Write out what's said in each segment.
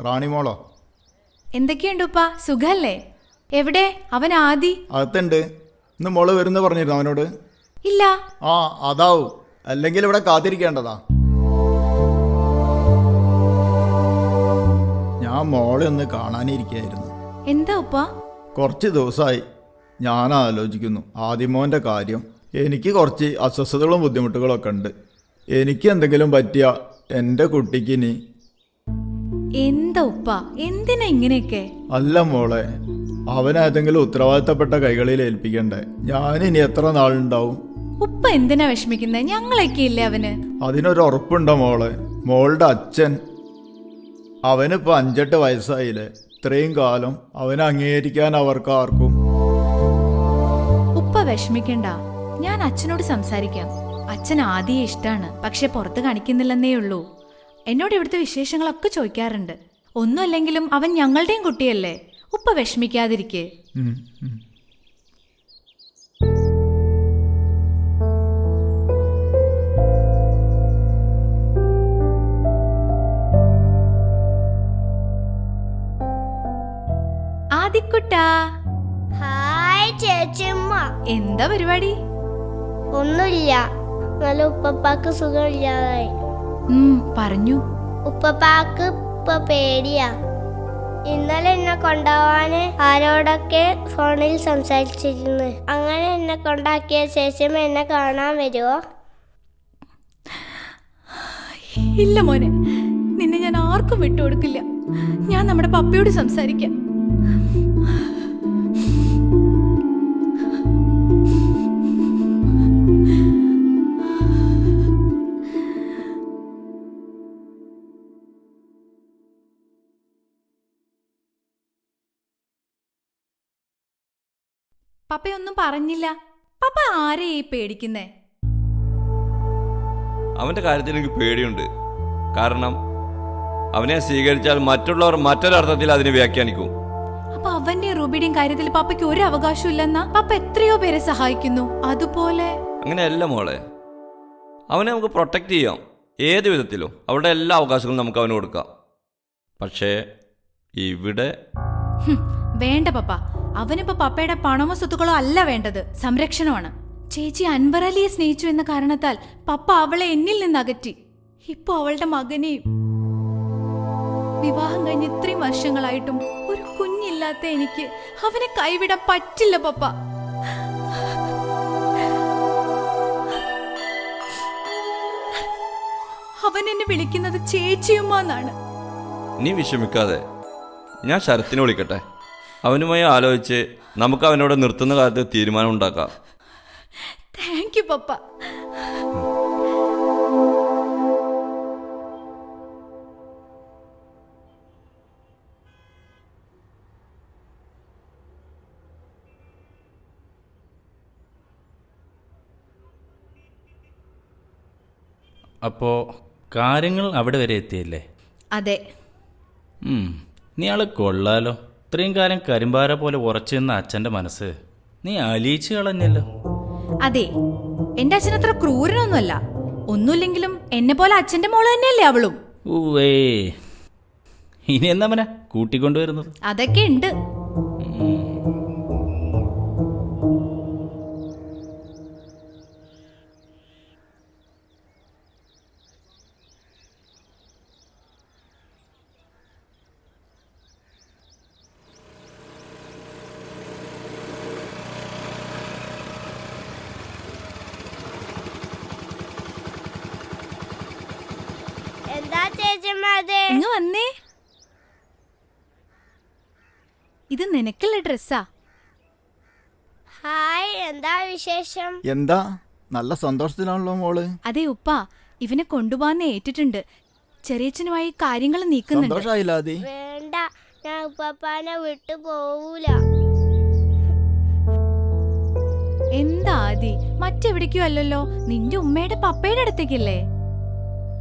റാണിമോളോ? എന്തൊക്കെയുണ്ട് ഉപ്പ, സുഖല്ലേ? എവിടെ അവൻ? ആദി അകത്തുണ്ട്. ഇന്ന് മോള് വരുന്ന പറഞ്ഞിരുന്നു അവനോട്? ഇല്ല. ആ അതാവും, അല്ലെങ്കിൽ ഇവിടെ കാത്തിരിക്കേണ്ടതാ. ഞാൻ മോളെ ഒന്ന് കാണാനിരിക്കുകയായിരുന്നു. എന്താ ഉപ്പ? കുറച്ച് ദിവസമായി ഞാൻ ആലോചിക്കുന്നു ആദിമോൻ്റെ കാര്യം. എനിക്ക് കുറച്ച് അസ്വസ്ഥതകളും ബുദ്ധിമുട്ടുകളൊക്കെ ഉണ്ട്. എനിക്ക് എന്തെങ്കിലും പറ്റിയ എൻ്റെ കുട്ടിക്ക് ഇനി. എന്താ ഉപ്പ, എന്തിനാ ഇങ്ങനെയൊക്കെ? അല്ല മോളെ, അവനേതെങ്കിലും ഉത്തരവാദിത്തപ്പെട്ട കൈകളിൽ ഏൽപ്പിക്കണ്ടേ? ഞാനിനി എത്ര നാളുണ്ടാവും? ഉപ്പ എന്തിനാ വിഷമിക്കുന്നേ? ഞങ്ങളൊക്കെ ഇല്ലേ അവന്? അതിനൊരു ഉറപ്പുണ്ടോ മോളെ? മോളുടെ അച്ഛൻ, അവനിപ്പോൾ 5-8 വയസ്സായില്ലേ. ഇത്രയും കാലം അവനെ അംഗീകരിക്കാൻ അവർക്ക് ആർക്കും. ഉപ്പ വിഷമിക്കണ്ട, ഞാൻ അച്ഛനോട് സംസാരിക്കാം. അച്ഛൻ ആദിയെ ഇഷ്ടാണ്, പക്ഷെ പുറത്ത് കാണിക്കുന്നില്ലെന്നേ ഉള്ളൂ. എന്നോട് ഇവിടുത്തെ വിശേഷങ്ങളൊക്കെ ചോദിക്കാറുണ്ട്. ഒന്നുമല്ലെങ്കിലും അവൻ ഞങ്ങളുടെയും കുട്ടിയല്ലേ. ഉപ്പ വിഷമിക്കാതിരിക്കേ. ആദിക്കുട്ടാ. ഹായ് ചേച്ചിയമ്മ. എന്താ പരിപാടി? ഒന്നുമില്ല, നല്ല ഉപ്പപ്പാക്ക് സുഖമില്ലാതായി. പറഞ്ഞു. ഉപ്പപ്പാക്ക് ഇപ്പൊ പേടിയാ. ഇന്നലെ എന്നെ കൊണ്ടുപോവാന് ആരോടൊക്കെ ഫോണിൽ സംസാരിച്ചിരുന്നു. അങ്ങനെ എന്നെ കൊണ്ടാക്കിയ ശേഷം എന്നെ കാണാൻ വരുമോ? ഇല്ല മോനെ, നിന്നെ ഞാൻ ആർക്കും വിട്ടുകൊടുക്കില്ല. ഞാൻ നമ്മുടെ പപ്പയോട് സംസാരിക്കാം. പപ്പയൊന്നും പറഞ്ഞില്ല. പപ്പ ആരെയാ ഈ പേടിക്കുന്നേ? അവന്റെ കാര്യത്തിൽ എനിക്ക് പേടിയുണ്ട്. കാരണം അവനെ സ്വീകരിച്ചാൽ മറ്റുള്ളവർ മറ്റൊരർത്ഥത്തിൽ അതിനെ വ്യാഖ്യാനിക്കും. അപ്പൊ അവന്റെ റൂബിയുടെയും കാര്യത്തിൽ പപ്പയ്ക്ക് ഒരു അവകാശം ഇല്ലെന്നാ? പപ്പ എത്രയോ പേരെ സഹായിക്കുന്നു. അതുപോലെ അങ്ങനെയല്ല മോളെ, അവനെ നമുക്ക് പ്രൊട്ടക്റ്റ് ചെയ്യാം ഏത് വിധത്തിലും. അവരുടെ എല്ലാ അവകാശങ്ങളും നമുക്ക് അവന് കൊടുക്കാം. പക്ഷേ ഇവിടെ വേണ്ട പപ്പ. അവനിപ്പോ പപ്പയുടെ പണമോ സ്വത്തുക്കളോ അല്ല വേണ്ടത്, സംരക്ഷണമാണ്. ചേച്ചി അൻവർ അലിയെ സ്നേഹിച്ചു എന്ന കാരണത്താൽ പപ്പ അവളെ എന്നിൽ നിന്ന് അകറ്റി. ഇപ്പൊ അവളുടെ മകനെയും. വിവാഹം കഴിഞ്ഞ് ഇത്രയും വർഷങ്ങളായിട്ടും ഒരു കുഞ്ഞില്ലാത്ത എനിക്ക് അവനെ കൈവിടാൻ പറ്റില്ല പപ്പ. അവൻ എന്നെ വിളിക്കുന്നത് ചേച്ചിയുമ്മാന്നാണ്. നീ വിഷമിക്കാതെ, ഞാൻ ശരത്തിനെ വിളിക്കട്ടെ. അവനുമായി ആലോചിച്ച് നമുക്ക് അവനോട് നിർത്തുന്ന കാലത്ത് തീരുമാനം ഉണ്ടാക്കാം. താങ്ക് യു പപ്പ. അപ്പോൾ കാര്യങ്ങൾ അവിടെ വരെ എത്തിയല്ലേ? അതെ. നീ ആള് കൊള്ളാലോ. ഇത്രയും കാലം കരിമ്പാര പോലെ ഉറച്ചു നിന്ന അച്ഛൻ്റെ മനസ്സ് നീ അലിയിച്ചു കളഞ്ഞല്ലോ. അതെ, എന്റെ അച്ഛൻ അത്ര ക്രൂരനൊന്നുമല്ല. ഒന്നുമില്ലെങ്കിലും എന്നെ പോലെ അച്ഛന്റെ മോള് തന്നെയല്ലേ അവളും. ഊവേ, ഇനി എന്താ മന കൂട്ടിക്കൊണ്ടുവരുന്നത്? അതൊക്കെ ഉണ്ട്. എന്താ ചേച്ചിയമ്മ അത്? ഇങ്ങ് വന്നേ. ഇത് നിനക്കുള്ള ഡ്രസ്സാ. ഹായ്, എന്താ വിശേഷം? എന്താ നല്ല സന്തോഷത്തിലാണല്ലോ മോള്. അതെ ഉപ്പ, ഇവനെ കൊണ്ടുപോകാൻ ഏറ്റിട്ടുണ്ട്. ചെറിയച്ഛനുമായി കാര്യങ്ങൾ നീക്കുന്നുണ്ട്. സന്തോഷായില്ല ആദി? വേണ്ട, ഞാൻ ഉപ്പപ്പാനെ വിട്ടു പോവൂല. എന്താ ആദി, മറ്റെവിടേക്കും അല്ലല്ലോ, നിന്റെ ഉമ്മയുടെ പപ്പയുടെ അടുത്തേക്കല്ലേ?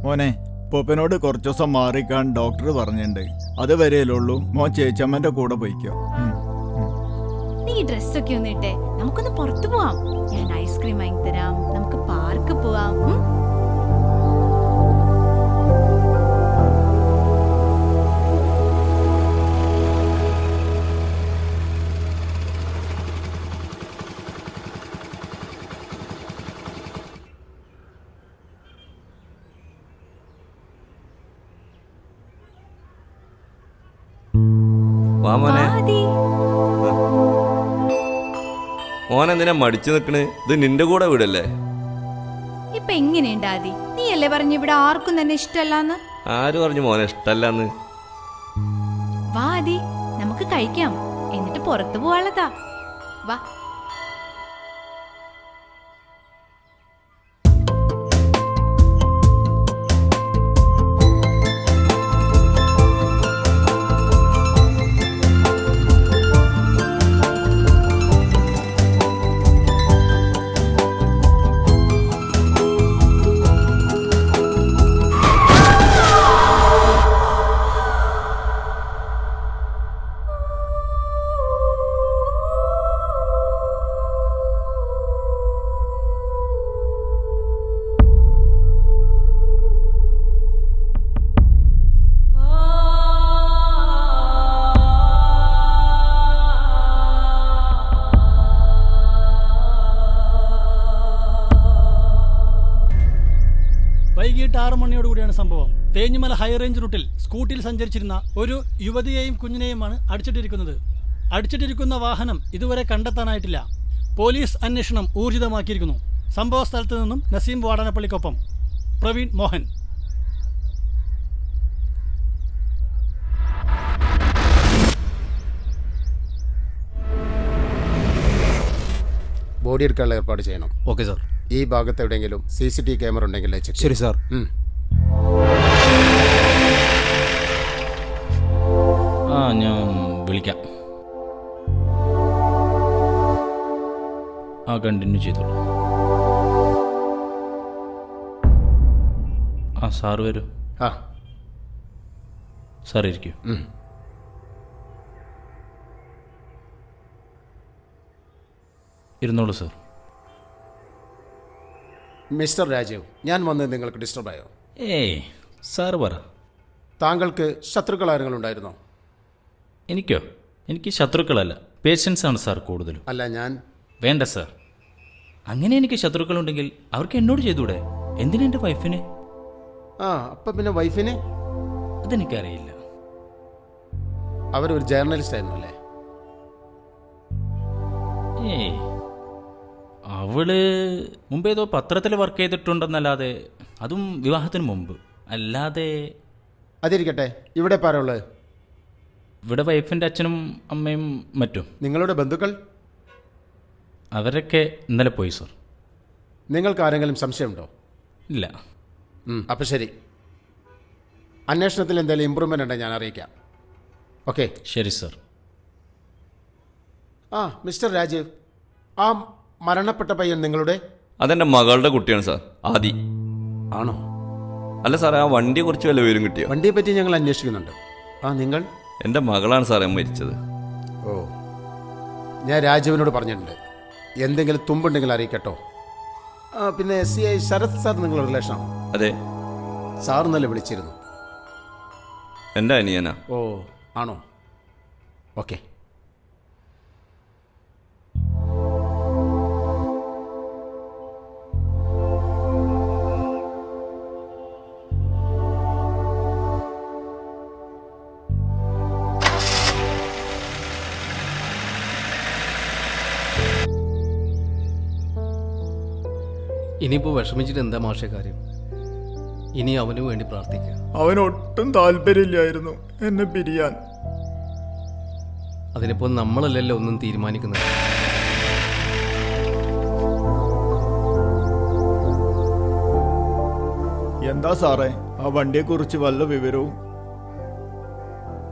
മോനെ, പൂപ്പനോട് കുറച്ചു ദിവസം മാറിക്കാൻ ഡോക്ടർ പറഞ്ഞിട്ടുണ്ട്. അത് വരെയല്ലുള്ളൂ. മോൻ ചേച്ചമ്മന്റെ കൂടെ പോയിക്കോ. നീ ഡ്രസ്സൊക്കെ ഒന്ന് ഇട്ടേ, നമുക്കൊന്ന് പുറത്തു പോവാം. ഞാൻ ഐസ്ക്രീം വാങ്ങി തരാം, നമുക്ക് പാർക്ക് പോവാം. വാ മോനെ. ആദി മോനെന്തിനാ മടിച്ചു നിൽക്കണ്? ഇത് നിന്റെ കൂടെ വീടല്ലേ? ഇപ്പൊ എങ്ങനെയുണ്ട് ആദി? നീ അല്ലേ പറഞ്ഞു ഇവിടെ ആർക്കും തന്നെ ഇഷ്ടമല്ലാന്ന്? ആര് പറഞ്ഞു മോനെ ഇഷ്ടല്ലാന്ന്? വാ ആദി, നമുക്ക് കഴിക്കാം, എന്നിട്ട് പുറത്തു പോവാനുള്ളതാ. വാ. വൈകിട്ട് 6 മണിയോടുകൂടിയാണ് സംഭവം. തേഞ്ഞിമല ഹൈറേഞ്ച് റൂട്ടിൽ സ്കൂട്ടിയിൽ സഞ്ചരിച്ചിരുന്ന ഒരു യുവതിയെയും കുഞ്ഞിനെയുമാണ് അടിച്ചിട്ടിരിക്കുന്നത്. അടിച്ചിട്ടിരിക്കുന്ന വാഹനം ഇതുവരെ കണ്ടെത്താനായിട്ടില്ല. പോലീസ് അന്വേഷണം ഊർജിതമാക്കിയിരിക്കുന്നു. സംഭവ സ്ഥലത്ത് നിന്നും നസീം വാടാനപ്പള്ളിക്കൊപ്പം പ്രവീൺ മോഹൻ. ബോഡി എടുക്കാനുള്ള ഏർപ്പാട് ചെയ്യണം. Okay sir. ഈ ഭാഗത്ത് എവിടെയെങ്കിലും CCTV ക്യാമറ ഉണ്ടെങ്കിൽ ചെക്ക്. ശരി സാർ. ആ ഞാൻ വിളിക്കാം. ആ കണ്ടിന്യൂ ചെയ്തോളൂ. ആ സാറ് വരൂ. ആ സാർ ഇരിക്കൂ. ഇരുന്നോളൂ സാർ. മിസ്റ്റർ രാജീവ്, ഞാൻ വന്നത് നിങ്ങൾക്ക് ഡിസ്റ്റർബായോ? ഏയ് സാറ് പറ. താങ്കൾക്ക് ശത്രുക്കൾ ആരെങ്കിലും ഉണ്ടായിരുന്നോ? എനിക്കോ? എനിക്ക് ശത്രുക്കളല്ല, പേഷ്യൻസ് ആണ് സാർ കൂടുതലും. അല്ല, ഞാൻ വേണ്ട സാർ, അങ്ങനെ എനിക്ക് ശത്രുക്കളുണ്ടെങ്കിൽ അവർക്ക് എന്നോട് ചെയ്തൂടെ? എന്തിനാ എൻ്റെ വൈഫിനെ? അപ്പം പിന്നെ വൈഫിനെ? അതെനിക്കറിയില്ല. അവരൊരു ജേർണലിസ്റ്റ് ആയിരുന്നു അല്ലേ? ഏയ് അവള് മുമ്പേതോ പത്രത്തിൽ വർക്ക് ചെയ്തിട്ടുണ്ടെന്നല്ലാതെ, അതും വിവാഹത്തിന് മുമ്പ്. അല്ലാതെ അതിരിക്കട്ടെ, ഇവിടെ പാരുള്ളത്? ഇവിടെ വൈഫിൻ്റെ അച്ഛനും അമ്മയും മറ്റും. നിങ്ങളുടെ ബന്ധുക്കൾ? അവരൊക്കെ ഇന്നലെ പോയി സാർ. നിങ്ങൾക്ക് ആരെങ്കിലും സംശയമുണ്ടോ? ഇല്ല. അപ്പം ശരി, അന്വേഷണത്തിൽ എന്തെങ്കിലും ഇമ്പ്രൂവ്മെൻ്റ് ഉണ്ടെങ്കിൽ ഞാൻ അറിയിക്കാം. ഓക്കെ? ശരി സാർ. മിസ്റ്റർ രാജീവ്, ആ മരണപ്പെട്ട പയ്യൻ നിങ്ങളുടെ? അതെൻ്റെ മകളുടെ കുട്ടിയാണ് സാർ, ആദി. ആണോ? അല്ല സാറേ, ആ വണ്ടിയെ കുറിച്ച് വല്ല വിവരം കിട്ടിയോ? വണ്ടിയെ പറ്റി ഞങ്ങൾ അന്വേഷിക്കുന്നുണ്ട്. നിങ്ങൾ? എൻ്റെ മകളാണ് സാറേ മരിച്ചത്. ഓ, ഞാൻ രാജീവിനോട് പറഞ്ഞിട്ടുണ്ട്, എന്തെങ്കിലും തുമ്പുണ്ടെങ്കിൽ അറിയിക്കട്ടോ. പിന്നെ SCI ശരത് സാർ നിങ്ങളുടെ റിലേഷനാണോ? അതെ. സാർ ഇന്നലെ വിളിച്ചിരുന്നു. എൻ്റെ അനിയനാ. ഓ, ആണോ? ഓക്കെ. ഇനിയിപ്പോൾ വിഷമിച്ചിട്ട് എന്താ മാഷേ കാര്യം? ഇനി അവന് വേണ്ടി പ്രാർത്ഥിക്കുക. അവനൊട്ടും താല്പര്യമില്ലായിരുന്നു എന്നെ പിരിയാൻ. അതിനിപ്പോൾ നമ്മളല്ലല്ലോ ഒന്നും തീരുമാനിക്കുന്നത്. എന്താ സാറേ ആ വണ്ടിയെക്കുറിച്ച് വല്ല വിവരവും?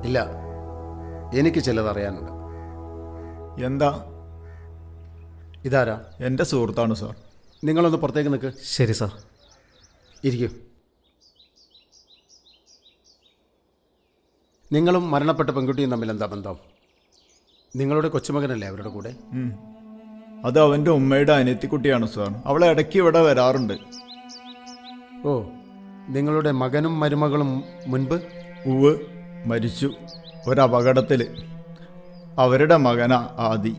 ഇല്ല, എനിക്ക് ചിലതറിയാനുണ്ട്. എന്താ? ഇതാരാ? എൻ്റെ സുഹൃത്താണ് സാർ. നിങ്ങളൊന്ന് പുറത്തേക്ക് നിൽക്ക്. ശരി സാർ. ഇരിക്കൂ. നിങ്ങളും മരണപ്പെട്ട പെൺകുട്ടിയും തമ്മിൽ എന്താ ബന്ധം? നിങ്ങളുടെ കൊച്ചുമകനല്ലേ അവരുടെ കൂടെ? അത് അവൻ്റെ ഉമ്മയുടെ അനിയത്തിക്കുട്ടിയാണ് സാർ. അവളെ ഇടയ്ക്ക് ഇവിടെ വരാറുണ്ട്. ഓ, നിങ്ങളുടെ മകനും മരുമകളും മുൻപ്? ഉവ്, മരിച്ചു ഒരപകടത്തിൽ. അവരുടെ മകനാ ആദി.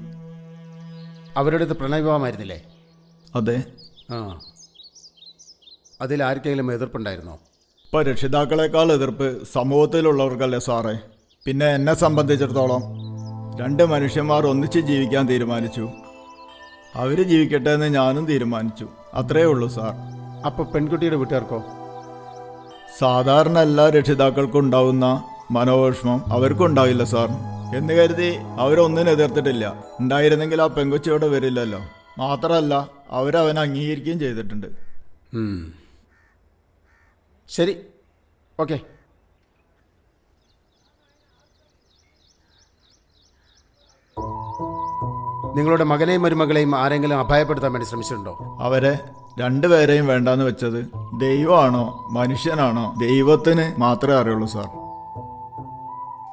അവരുടേത് പ്രണയവിവാഹമായിരുന്നില്ലേ? അതെ. അതിൽ ആർക്കെങ്കിലും എതിർപ്പുണ്ടായിരുന്നോ? ഇപ്പം രക്ഷിതാക്കളെക്കാൾ എതിർപ്പ് സമൂഹത്തിലുള്ളവർക്കല്ലേ സാറേ? പിന്നെ എന്നെ സംബന്ധിച്ചിടത്തോളം 2 മനുഷ്യന്മാർ ഒന്നിച്ച് ജീവിക്കാൻ തീരുമാനിച്ചു. അവർ ജീവിക്കട്ടെ എന്ന് ഞാനും തീരുമാനിച്ചു. അത്രയേ ഉള്ളൂ സാർ. അപ്പോൾ പെൺകുട്ടിയുടെ വീട്ടുകാർക്കോ? സാധാരണ എല്ലാ രക്ഷിതാക്കൾക്കും ഉണ്ടാവുന്ന മനോവിഷമം അവർക്കും ഉണ്ടാവില്ല സാർ എന്ന് കരുതി അവരൊന്നിനും എതിർത്തിട്ടില്ല. ഉണ്ടായിരുന്നെങ്കിൽ ആ പെങ്കൊച്ചി ഇവിടെ വരില്ലല്ലോ. മാത്രമല്ല അവരവനെ അംഗീകരിക്കുകയും ചെയ്തിട്ടുണ്ട്. ശരി, ഓക്കെ. നിങ്ങളുടെ മകനെയും മരുമകളെയും ആരെങ്കിലും അപായപ്പെടുത്താൻ വേണ്ടി ശ്രമിച്ചിട്ടുണ്ടോ? അവരെ 2 പേരെയും വേണ്ടാന്ന് വെച്ചത് ദൈവമാണോ മനുഷ്യനാണോ ദൈവത്തിന് മാത്രമേ അറിയുള്ളൂ സാർ.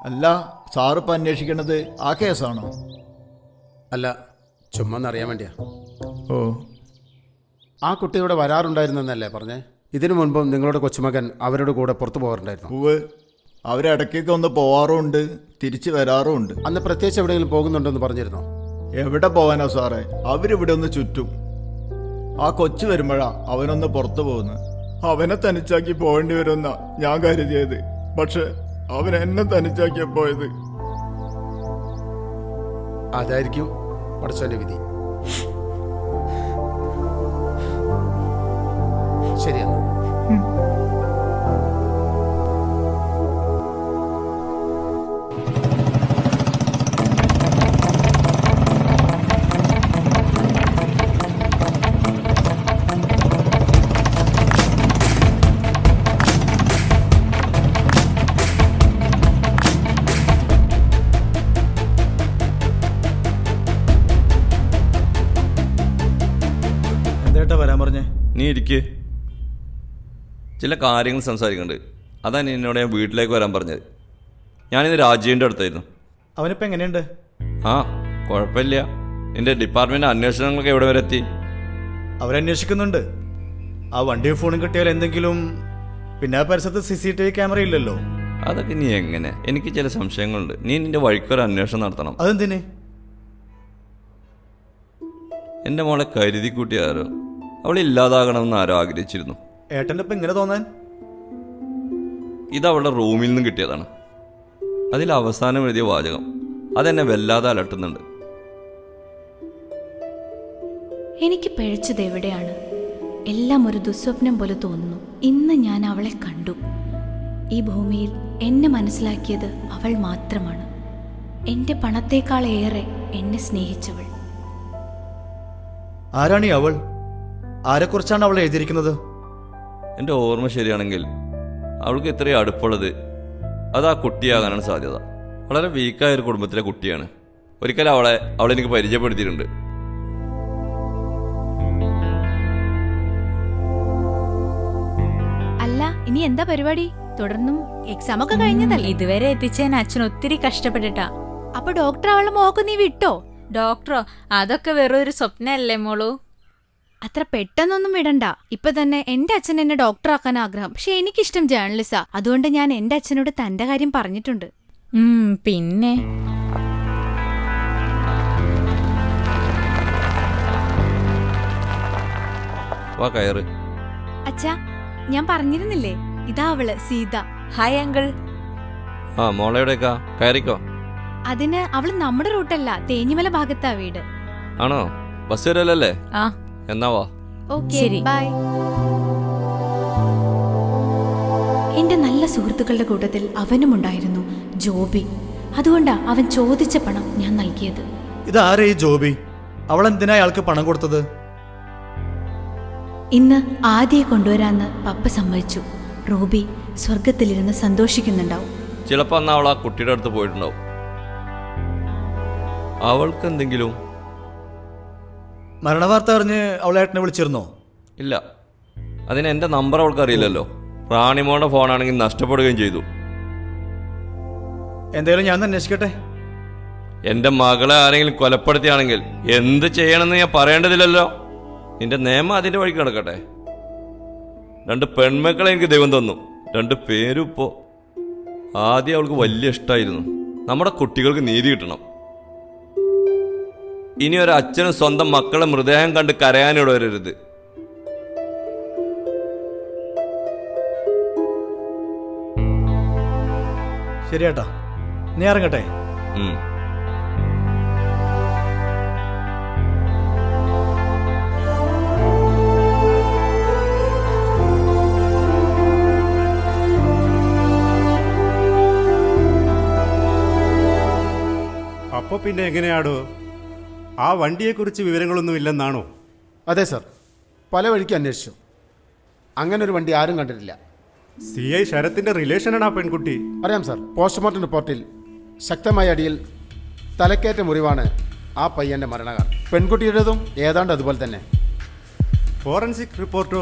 അല്ല, സാറിപ്പോൾ അന്വേഷിക്കുന്നത് ആ കേസാണോ? അല്ല, ചുമ്മാ അറിയാൻ വേണ്ടിയാ. ഓ, ആ കുട്ടി ഇവിടെ വരാറുണ്ടായിരുന്നെന്നല്ലേ പറഞ്ഞേ? ഇതിനു മുൻപും നിങ്ങളുടെ കൊച്ചുമകൻ അവരുടെ കൂടെ പുറത്തു പോകാറുണ്ടായിരുന്നു? പൂവ് അവരിടയ്ക്കൊക്കെ ഒന്ന് പോവാറുമുണ്ട്, തിരിച്ചു വരാറുമുണ്ട്. അന്ന് പ്രത്യേകിച്ച് എവിടെയെങ്കിലും പോകുന്നുണ്ടെന്ന് പറഞ്ഞിരുന്നോ? എവിടെ പോകാനോ സാറേ, അവരിവിടെ ഒന്ന് ചുറ്റും. ആ കൊച്ചു വരുമ്പോഴാ അവനൊന്ന് പുറത്തു പോകുന്നത്. അവനെ തനിച്ചാക്കി പോകേണ്ടി വരുമെന്നാ ഞാൻ കരുതിയത്. പക്ഷെ അവൻ എന്നെ തനിച്ചാക്കിയ പോയത്. അതായിരിക്കും പടച്ചോന്റെ വിധി. ശരിയെന്നാ. എന്തേട്ടാ വരാൻ പറഞ്ഞേ? നീ ഇരിക്ക്. ചില കാര്യങ്ങൾ സംസാരിക്കുന്നുണ്ട്. അതാണ് എന്നോട് ഞാൻ വീട്ടിലേക്ക് വരാൻ പറഞ്ഞത്. ഞാനിന്ന് രാജീവിൻ്റെ അടുത്തായിരുന്നു. അവനിപ്പോൾ എങ്ങനെയുണ്ട്? ആ, കുഴപ്പമില്ല. നിന്റെ ഡിപ്പാർട്ട്മെൻറ്റ് അന്വേഷണങ്ങളൊക്കെ എവിടെ വരെ എത്തി? അവരന്വേഷിക്കുന്നുണ്ട്. ആ വണ്ടിയും ഫോണും കിട്ടിയാൽ എന്തെങ്കിലും. പിന്നെ ആ പരിസരത്ത് CCTV ക്യാമറ ഇല്ലല്ലോ. അതൊക്കെ നീ എങ്ങനെ? എനിക്ക് ചില സംശയങ്ങളുണ്ട്. നീ നിന്റെ വഴിക്കൊരു അന്വേഷണം നടത്തണം. അതെന്തിന്? എൻ്റെ മോളെ കരുതി കൂട്ടി ആരോ, അവൾ ഇല്ലാതാകണമെന്ന് ആരോ ആഗ്രഹിച്ചിരുന്നു. ഏട്ടൻ്റെ ഇപ്പം ഇങ്ങനെ തോന്നാൻ? ഇത് അവളുടെ റൂമിൽ നിന്നും കിട്ടിയതാണ്. അതിൽ അവസാനം എഴുതിയ വാചകം അതെന്നെ വല്ലാതെ അലട്ടുന്നുണ്ട്. എനിക്ക് പിഴച്ചത് എവിടെയാണ്? എല്ലാം ഒരു ദുസ്വപ്നം പോലെ തോന്നുന്നു. ഇന്ന് ഞാൻ അവളെ കണ്ടു. ഈ ഭൂമിയിൽ എന്നെ മനസ്സിലാക്കിയത് അവൾ മാത്രമാണ്. എൻ്റെ പണത്തേക്കാളേറെ എന്നെ സ്നേഹിച്ചവൾ. ആരാണ് ഈ അവൾ? ആരെക്കുറിച്ചാണ് അവൾ എഴുതിയിരിക്കുന്നത്? എൻ്റെ ഓർമ്മ ശരിയാണെങ്കിൽ അവൾക്ക് ഇത്രയും അടുപ്പുള്ളത് അത് ആ കുട്ടിയാകാനാണ് സാധ്യത. വളരെ വീക്കായ ഒരു കുടുംബത്തിലെ കുട്ടിയാണ്. ഒരിക്കലും അവളെനിക്ക് പരിചയപ്പെടുത്തിയിട്ടുണ്ട്. അല്ല, ഇനി എന്താ പരിപാടി? തുടർന്നും എക്സാം ഒക്കെ കഴിഞ്ഞതല്ലേ? ഇതുവരെ എത്തിച്ചതിന് അച്ഛൻ ഒത്തിരി കഷ്ടപ്പെട്ടിട്ടാ. അപ്പൊ ഡോക്ടർ അവളെ മോക്ക് നീ വിട്ടോ? ഡോക്ടറോ? അതൊക്കെ വെറും ഒരു സ്വപ്നല്ലേ മോളൂ. അത്ര പെട്ടെന്നൊന്നും വിടണ്ട. ഇപ്പൊ തന്നെ എന്റെ അച്ഛൻ എന്നെ ഡോക്ടറാക്കാൻ ആഗ്രഹം. പക്ഷെ എനിക്കിഷ്ടം ജേർണലിസ്റ്റാ. അതുകൊണ്ട് ഞാൻ എന്റെ അച്ഛനോട് തന്റെ കാര്യം പറഞ്ഞിട്ടുണ്ട്. പിന്നെ വാ കയറ്. അച്ഛാ, ഞാൻ പറഞ്ഞിരുന്നില്ലേ, ഇതാ അവള് സീത. Hi uncle. ആ, മോളെവിടേക്കാ? കയറിക്കോ. അതിന് അവള് നമ്മുടെ റൂട്ടല്ല, തേഞ്ഞിമല ഭാഗത്താ വീട്. ആണോ? ബസ് വരല്ലേ? ആ, എന്നാ വാ. ഓക്കേ, ശരി. ബൈ. എന്റെ നല്ല സുഹൃത്തുക്കളുടെ കൂട്ടത്തിൽ അവനുമുണ്ടായിരുന്നു ജോബി. അതുകൊണ്ടാ അവൻ ചോദിച്ച പണം ഞാൻ നൽകിയത്. ഇതാരേ ഈ ജോബി? അവൾ എന്തിനാ അയാൾക്ക് പണം കൊടുത്തത്? ഇന്ന് ആദിയെ കൊണ്ടുവരാന്ന് പപ്പ സമ്മതിച്ചു. റൂബി സ്വർഗത്തിലിരുന്ന് സന്തോഷിക്കുന്നുണ്ടാവും. ചിലപ്പോൾ അന്ന് അവൾ ആ കുട്ടിയുടെ അടുത്ത് പോയിട്ടുണ്ടാവും. അവൾക്ക് എന്തെങ്കിലും. മരണവാർത്ത അറിഞ്ഞ് അവൾ ഏട്ടനെ വിളിച്ചിരുന്നോ? ഇല്ല, അതിന് എൻ്റെ നമ്പർ അവൾക്ക് അറിയില്ലല്ലോ. റാണിമോളുടെ ഫോണാണെങ്കിൽ നഷ്ടപ്പെടുകയും ചെയ്തു. എന്തായാലും ഞാൻ അന്വേഷിക്കട്ടെ. എൻ്റെ മകളെ ആരെങ്കിലും കൊലപ്പെടുത്തിയാണെങ്കിൽ എന്ത് ചെയ്യണമെന്ന് ഞാൻ പറയേണ്ടതില്ലല്ലോ. നിന്റെ നിയമം അതിൻ്റെ വഴിക്ക് കിടക്കട്ടെ. 2 പെൺമക്കളെ എനിക്ക് ദൈവം തന്നു. 2 പേരും ഇപ്പോൾ. ആദ്യം അവൾക്ക് വലിയ ഇഷ്ടമായിരുന്നു. നമ്മുടെ കുട്ടികൾക്ക് നീതി കിട്ടണം. ഇനി ഒരു അച്ഛനും സ്വന്തം മക്കളെ മൃതദേഹം കണ്ട് കരയാനിട വരരുത്. ശരിയേട്ടാ, നീ ഇറങ്ങട്ടെ. ഉം. അപ്പൊ പിന്നെ എങ്ങനെയാടോ? ആ വണ്ടിയെക്കുറിച്ച് വിവരങ്ങളൊന്നും ഇല്ലെന്നാണോ? അതെ സാർ, പല വഴിക്ക് അന്വേഷിച്ചു. അങ്ങനെ ഒരു വണ്ടി ആരും കണ്ടിട്ടില്ല. CI ശരത്തിന്റെ റിലേഷനാണ് ആ പെൺകുട്ടി. അറിയാം സാർ, പോസ്റ്റ്മോർട്ടം റിപ്പോർട്ടിൽ ശക്തമായ അടിയിൽ തലക്കേറ്റ മുറിവാണ് ആ പയ്യൻ്റെ മരണകാരണം. പെൺകുട്ടിയുടേതും ഏതാണ്ട് അതുപോലെ തന്നെ. ഫോറൻസിക് റിപ്പോർട്ടോ?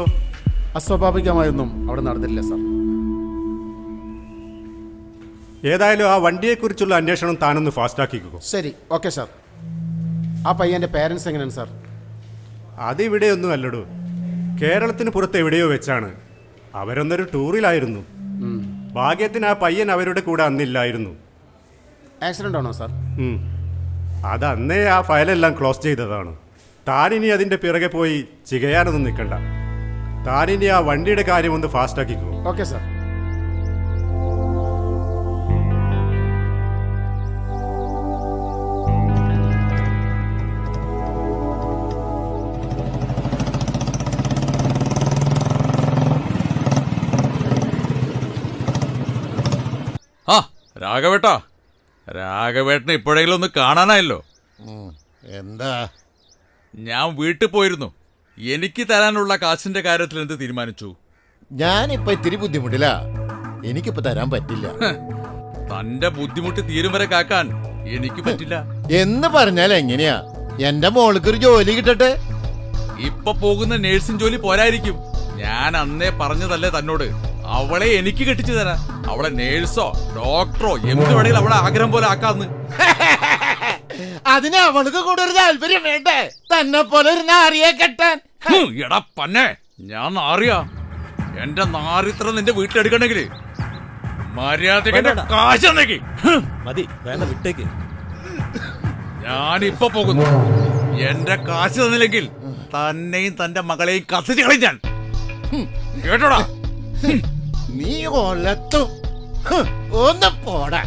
അസ്വാഭാവികമായൊന്നും അവിടെ നടന്നിട്ടില്ല സാർ. ഏതായാലും ആ വണ്ടിയെക്കുറിച്ചുള്ള അന്വേഷണം താനൊന്ന് ഫാസ്റ്റാക്കിക്കോ. ശരി, ഓക്കെ സാർ. ആ പയ്യൻ്റെ പേരൻസ് എങ്ങനെയാണ് സാർ? അതിവിടെയൊന്നും അല്ലടോ, കേരളത്തിന് പുറത്ത് എവിടെയോ വെച്ചാണ്. അവരൊന്നൊരു ടൂറിലായിരുന്നു. ഭാഗ്യത്തിന് ആ പയ്യൻ അവരുടെ കൂടെ അന്നില്ലായിരുന്നു. ആക്സിഡൻ്റ് ആണോ സാർ? അത് അന്നേ ആ ഫയലെല്ലാം ക്ലോസ് ചെയ്തതാണ്. താനിനി അതിൻ്റെ പിറകെ പോയി ചികയാനൊന്നും നിൽക്കണ്ട. താനിനി ആ വണ്ടിയുടെ കാര്യം ഒന്ന് ഫാസ്റ്റാക്കിക്കോ. Okay sir. ആ രാഘവേട്ടനെ ഇപ്പോഴെങ്കിലും ഒന്ന് കാണാനായല്ലോ. എന്താ? ഞാൻ വീട്ടിൽ പോയിരുന്നു. എനിക്ക് തരാനുള്ള കാശിന്റെ കാര്യത്തിൽ എന്ത് തീരുമാനിച്ചു? ഞാനിപ്പോ ഇത്തിരി ബുദ്ധിമുട്ടില്ല, എനിക്കിപ്പോ തരാൻ പറ്റില്ല. തന്റെ ബുദ്ധിമുട്ട് തീരും വരെ കാക്കാൻ എനിക്ക് പറ്റില്ല എന്ന് പറഞ്ഞാൽ എങ്ങനെയാ? എന്റെ മോൾക്ക് ഒരു ജോലി കിട്ടട്ടെ. ഇപ്പൊ പോകുന്ന നേഴ്സിംഗ് ജോലി പോരായിരിക്കും. ഞാൻ അന്നേ പറഞ്ഞതല്ലേ തന്നോട്, അവളെ എനിക്ക് കെട്ടിച്ചു തരാം. അവളെ നേഴ്സോ ഡോക്ടറോ എന്ത് വേണമെങ്കിലും അവളെ ആഗ്രഹം പോലെ ആക്കാന്ന്. അതിന് അവൾക്ക് കൂടെ ഒരു താല്പര്യം വേണ്ടേ? തന്നെ പോലെ ഒരു നാറിയെ കെട്ടാൻ. എടാ പന്നെ, ഞാൻ നാറിയാ? എന്റെ നാറിത്ര നിന്റെ വീട്ടിലെടുക്കണമെങ്കിൽ മര്യാദ കാശ് മതി, വേണ്ട, വിട്ടേക്ക്. ഞാനിപ്പൊ പോകുന്നു. എന്റെ കാശ് തന്നില്ലെങ്കിൽ തന്നെയും തന്റെ മകളെയും കത്തിച്ച് കളഞ്ഞാൻ. കേട്ടോടാ? നീ ഒലത്തും ഒന്ന് പോടാ.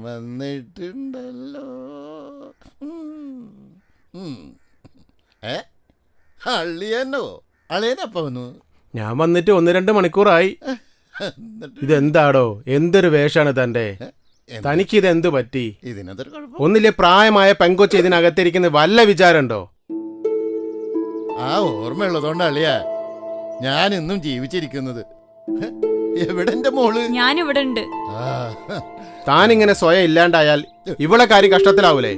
വന്നിട്ടുണ്ടല്ലോ. അള്ളിയനോ? അളിയനപ്പ വന്നു. ഞാൻ വന്നിട്ട് 1-2 മണിക്കൂറായി. ഇതെന്താടോ? എന്തൊരു വേഷാണ് തന്റെ? തനിക്കിത് എന്തു പറ്റി? ഇതിനെന്തൊരു കുഴപ്പം? ഒന്നില്ലേ പ്രായമായ പെങ്കൊച്ച് ഇതിനകത്തിരിക്കുന്ന വല്ല വിചാരമുണ്ടോ? ആ ഓർമ്മയുള്ളതുകൊണ്ട് അളിയാ ഞാൻ ഇന്നും ജീവിച്ചിരിക്കുന്നത്. എവിടെ എന്റെ മോള്? ഞാനിവിടെ ഉണ്ട്. താനിങ്ങനെ സ്വയം ഇല്ലാണ്ടായാൽ ഇവളെ കാര്യം കഷ്ടത്തിലാവൂലേ?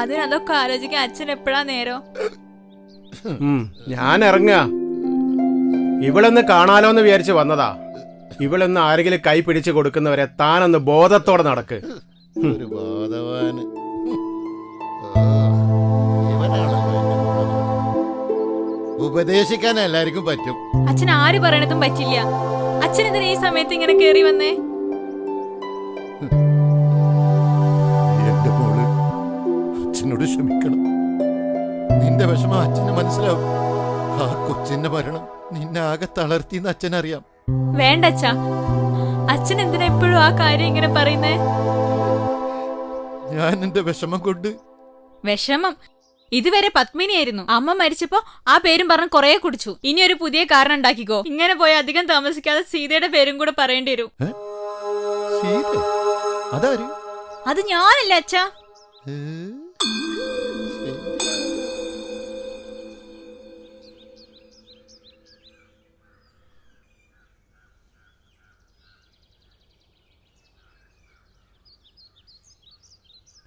അതിനതൊക്കെ ആലോചിക്കാൻ അച്ഛൻ എപ്പോഴാ നേരം? ഞാൻ ഇറങ്ങാ. ഇവളൊന്ന് കാണാലോന്ന് വിചാരിച്ച് വന്നതാ. ഇവളൊന്ന് ആരെങ്കിലും കൈ പിടിച്ചു കൊടുക്കുന്നവരെ താനൊന്ന് ബോധത്തോടെ നടക്ക്. ഒരു ബോധവാന്. ഉപദേശിക്കാൻ എല്ലാവർക്കും പറ്റും. അച്ഛൻ ആര് പറയണതും പറ്റില്ല. അച്ഛൻ ഇതിന് ഈ സമയത്ത് ഇങ്ങനെ കേറി വന്നേ? എന്റെ മോള്, അച്ഛനോട് ക്ഷമിക്കണം. നിന്റെ വിഷമം അച്ഛന് മനസ്സിലാവും. ആ കൊച്ചിന്റെ മരണം നിന്നെ ആകെ തളർത്തിന്ന് അച്ഛനറിയാം. വേണ്ട അച്ഛാ, അച്ഛൻ എന്തിനാ എപ്പോഴും ആ കാര്യം ഇങ്ങനെ പറയുന്നേ? ഞാൻ എന്റെ വിഷമം കൊണ്ട്. വിഷമം? ഇതുവരെ പത്മിനിയായിരുന്നു. അമ്മ മരിച്ചപ്പോ ആ പേരും പറഞ്ഞ് കൊറേ കുടിച്ചു. ഇനി ഒരു പുതിയ കാരണം ഉണ്ടാക്കിക്കോ. ഇങ്ങനെ പോയി അധികം താമസിക്കാതെ സീതയുടെ പേരും കൂടെ പറയേണ്ടി വരും. അത് ഞാനല്ല അച്ഛാ.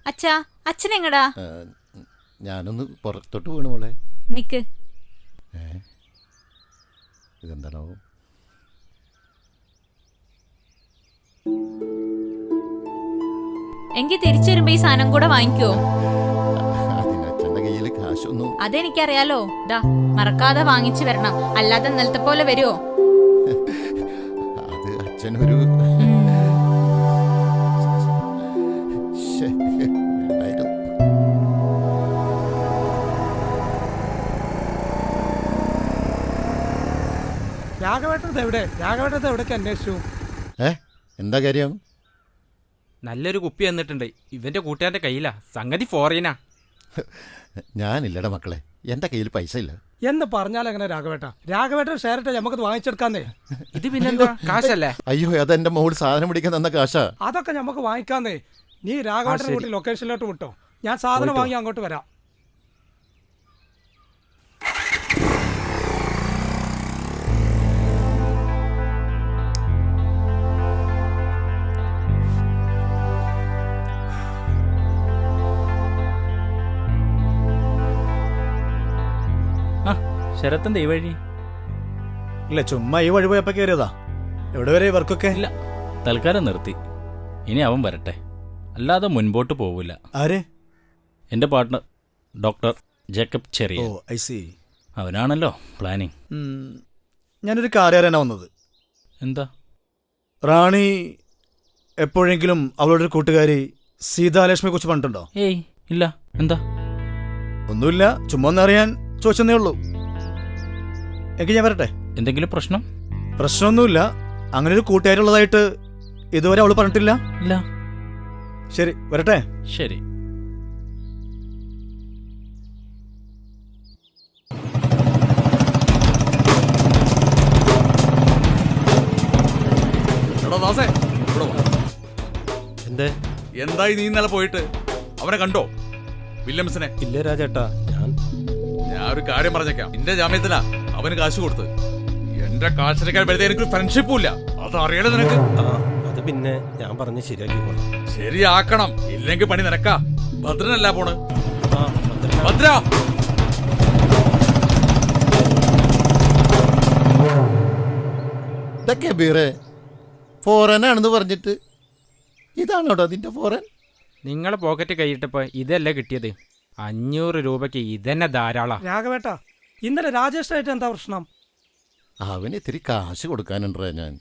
അച്ഛാ, അച്ഛനെങ്ങടാ? ഞാനൊന്ന് പുറത്തോട്ട് വീണു മോളെ. നിക്ക്. ഇതെന്താണോ? എങ്കിൽ തിരിച്ചു വരുമ്പോ ഈ സാധനം കൂടെ വാങ്ങിക്കോ. അതിനച്ഛന്റെ കയ്യിൽ കാശൊന്നും. അതെനിക്കറിയാലോ. ദാ, മറക്കാതെ വാങ്ങിച്ചു വരണം. അല്ലാതെ നിലത്തെ പോലെ വരുമോ? അത് അച്ഛനൊരു രാഘവേട്ടത് എവിടെ? രാഘവേട്ടത് എവിടേക്ക് അന്വേഷിച്ചു? എന്താ കാര്യം? നല്ലൊരു കുപ്പി വന്നിട്ടുണ്ട്. ഇവന്റെ കൂട്ടുകാരന്റെ കയ്യിലാ. സംഗതി ഫോറിനാ. ഞാനില്ലടാ മക്കളെ, എൻ്റെ കയ്യിൽ പൈസ ഇല്ല. എന്ന് പറഞ്ഞാൽ എങ്ങനെ രാഘവേട്ട? രാഘവേട്ടൻ ഷെയർ ഇട്ട് നമുക്കത് വാങ്ങിച്ചെടുക്കാന്നേ. ഇത് പിന്നെന്താ, കാശല്ലേ? അയ്യോ, അതെന്റെ മോൾ സാധനം പിടിക്കാൻ തന്ന കാശാ. അതൊക്കെ നമുക്ക് വാങ്ങിക്കാന്നേ. നീ രാഘവേട്ടനെ കൂട്ടി ലൊക്കേഷനിലോട്ട് വിട്ടോ, ഞാൻ സാധനം വാങ്ങി അങ്ങോട്ട് വരാം. ശരത്തിന്റെ ഈ വഴി ഇല്ല, ചുമ്മാ ഈ വഴി പോയപ്പോ കയറിയതാ. എവിടെ വരെ വർക്കൊക്കെ? ഇല്ല, തൽക്കാലം നിർത്തി. ഇനി അവൻ വരട്ടെ, അല്ലാതെ മുൻപോട്ട് പോവില്ല. ആര്? എൻ്റെ പാർട്ട്ണർ ഡോക്ടർ ജേക്കബ് ചെറിയ. ഓ, ഐ സി. അവനാണല്ലോ പ്ലാനിങ്. ഞാനൊരു കാര്യം അറിയാനാ വന്നത്. എന്താ? റാണി എപ്പോഴെങ്കിലും അവളുടെ ഒരു കൂട്ടുകാരി സീതാലക്ഷ്മിയെ കുറിച്ച് പറഞ്ഞിട്ടുണ്ടോ? ഏയ് ഇല്ല. എന്താ? ഒന്നുമില്ല, ചുമ്മാ ഒന്നറിയാൻ ചോദിച്ചെന്നേ ഉള്ളൂ. എങ്കിൽ ഞാൻ വരട്ടെ. എന്തെങ്കിലും പ്രശ്നം? പ്രശ്നമൊന്നുമില്ല. അങ്ങനെ ഒരു കൂട്ടുകാരുള്ളതായിട്ട് ഇതുവരെ അവള് പറഞ്ഞിട്ടില്ല. ഇല്ല. ശരി, വരട്ടെ. ശരി. എന്തായി നീ ഇന്നലെ പോയിട്ട്? അവനെ കണ്ടോ, വില്യംസിനെ? ഇല്ല രാജേട്ടാ, ഞാൻ ഒരു കാര്യം പറഞ്ഞേക്കാം. എന്റെ ജാമ്യത്തിനാ അവന് കാശ് കൊടുത്ത്. എന്റെ കാശിനേക്കാൾ വലുത് എനിക്ക് ഫ്രണ്ട്ഷിപ്പും ഇല്ല. അത് അറിയണേ നിനക്ക്? അത് പിന്നെ ഞാൻ പറഞ്ഞ് ശരിയാക്കിക്കോളാം. ശരിയാക്കണം, ഇല്ലെങ്കിൽ പണി നിനക്കാ. ഭദ്രനല്ല പോണ്. ഭദ്ര, ഇതൊക്കെ ബീറേ ഫോറനാണെന്ന് പറഞ്ഞിട്ട് ഇതാണോട്ടോ അതിന്റെ ഫോറൻ? നിങ്ങളെ പോക്കറ്റ് കൈയിട്ടപ്പോ ഇതല്ലേ കിട്ടിയത്? 500 രൂപയ്ക്ക് ഇതന്നെ ധാരാളാ. രാഘവേട്ട, ഇന്നലെ രാജേഷായിട്ട് എന്താ പ്രശ്നം? അവന് ഇത്തിരി കാശ് കൊടുക്കാനുണ്ടാ. ഞാൻ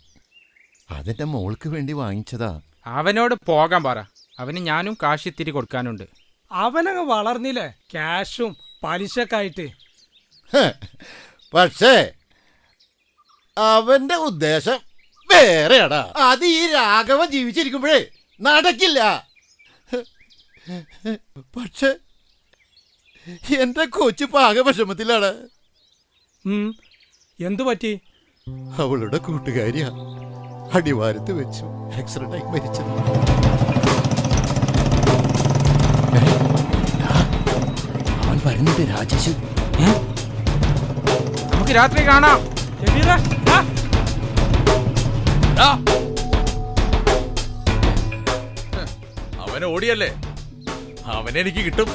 അതിന്റെ മോൾക്ക് വേണ്ടി വാങ്ങിച്ചതാ. അവനോട് പോകാൻ പറ. അവന് ഞാനും കാശ് ഇത്തിരി കൊടുക്കാനുണ്ട്. അവനങ്ങ് വളർന്നില്ലേ, ക്യാഷും പലിശക്കായിട്ട്. പക്ഷേ അവന്റെ ഉദ്ദേശം വേറെയാടാ. അത് ഈ രാഘവൻ ജീവിച്ചിരിക്കുമ്പോഴേ നടക്കില്ല. പക്ഷെ എന്റെ കൊച്ചു പാക വിഷമത്തിലാണ്. എന്തു പറ്റി? അവളുടെ കൂട്ടുകാരിയാ അടിവാരത്ത് വെച്ചു ആക്സിഡന്റ് ആയി മരിച്ചത്. അവൻ വരുന്നുണ്ട് രാജേഷ്. നമുക്ക് രാത്രി കാണാം. അവനെ ഓടിയല്ലേ, അവനെനിക്ക് കിട്ടും.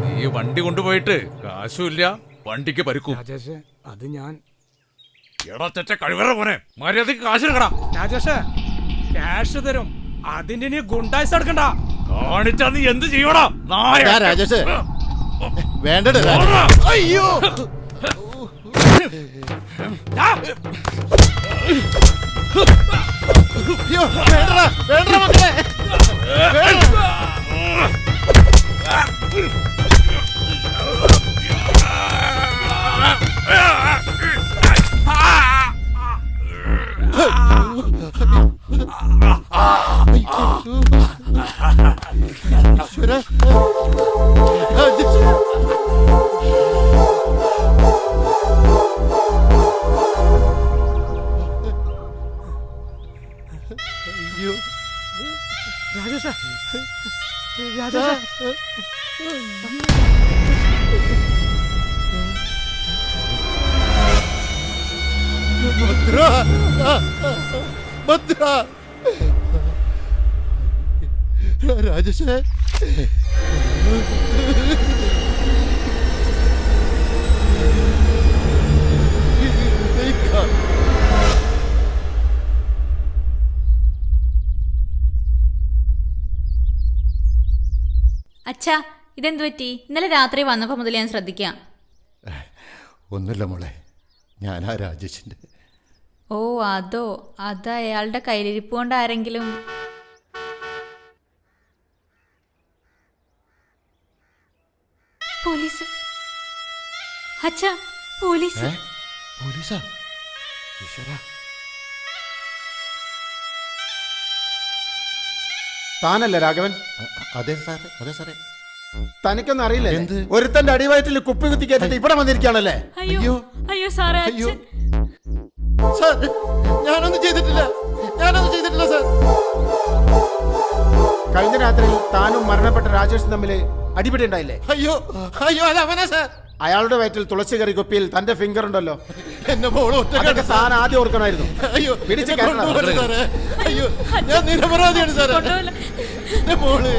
നീ വണ്ടി കൊണ്ടുപോയിട്ട് കാശുമില്ല, വണ്ടിക്ക് പരുക്കും. രാജേഷ്, അത് ഞാൻ കഴിവറ പോനെ മര്യാദക്ക് കാശ് എടുക്കടാ. രാജേഷ്, ക്യാഷ് തരും, അതിന് നീ ഗുണ്ടായിസ് എടുക്കണ്ട. കാണിച്ചാ നീ എന്ത് ചെയ്യടാ? രാജേഷ് വേണ്ടത്. അയ്യോ, വേണ്ട വേണ്ട മക്കളെ. രാജേഷ്, രാജേഷ്, ഭദ്ര, ഭദ്ര, രാജേഷേ. അച്ഛാ, ഇതെന്തു പറ്റി? ഇന്നലെ രാത്രി വന്നപ്പോ മുതൽ ഞാൻ ശ്രദ്ധിക്കാം. ഒന്നുമില്ല മോളെ, ഞാനാ രാജേഷിന്റെ. ഓ, അതോ? അത് അയാളുടെ കയ്യിലിരിപ്പ് കൊണ്ട് ആരെങ്കിലും... പോലീസ്! അച്ഛാ, പോലീസ്! പോലീസാ? താനല്ലേ രാഘവൻ? അതെ സാറേ, അതെ സാറേ. തനിക്കൊന്നും അറിയില്ലേ? ഒരുത്തന്റെ അടിവയറ്റിൽ കുപ്പി കുത്തി കേട്ടിട്ട് ഇവിടെ വന്നിരിക്കുകയാണല്ലേ? അയ്യോ അയ്യോ സാറേ, അച്ഛൻ. സാർ, ഞാനൊന്നും ചെയ്തിട്ടില്ല, ഞാനൊന്നും ചെയ്തിട്ടില്ല സാർ. കഴിഞ്ഞ രാത്രിയിൽ താനും മരണപ്പെട്ട രാജേഷും തമ്മിൽ അടിപിടി ഉണ്ടായില്ലേ? അയ്യോ അയ്യോ, അത് അവനാ സാർ. അയാളുടെ വയറ്റിൽ തുളസി കറി കുപ്പിയിൽ തന്റെ ഫിംഗർ ഉണ്ടല്ലോ. എന്റെ മോള് അതൊക്കെ താൻ ആദ്യം ഓർക്കണമായിരുന്നു. അയ്യോ, പിടിച്ച് എന്നെ കൊണ്ടുപോകരുത് സാറേ. അയ്യോ, ഞാൻ നിരപരാധിയാണ് സാറേ. എന്റെ മോള്.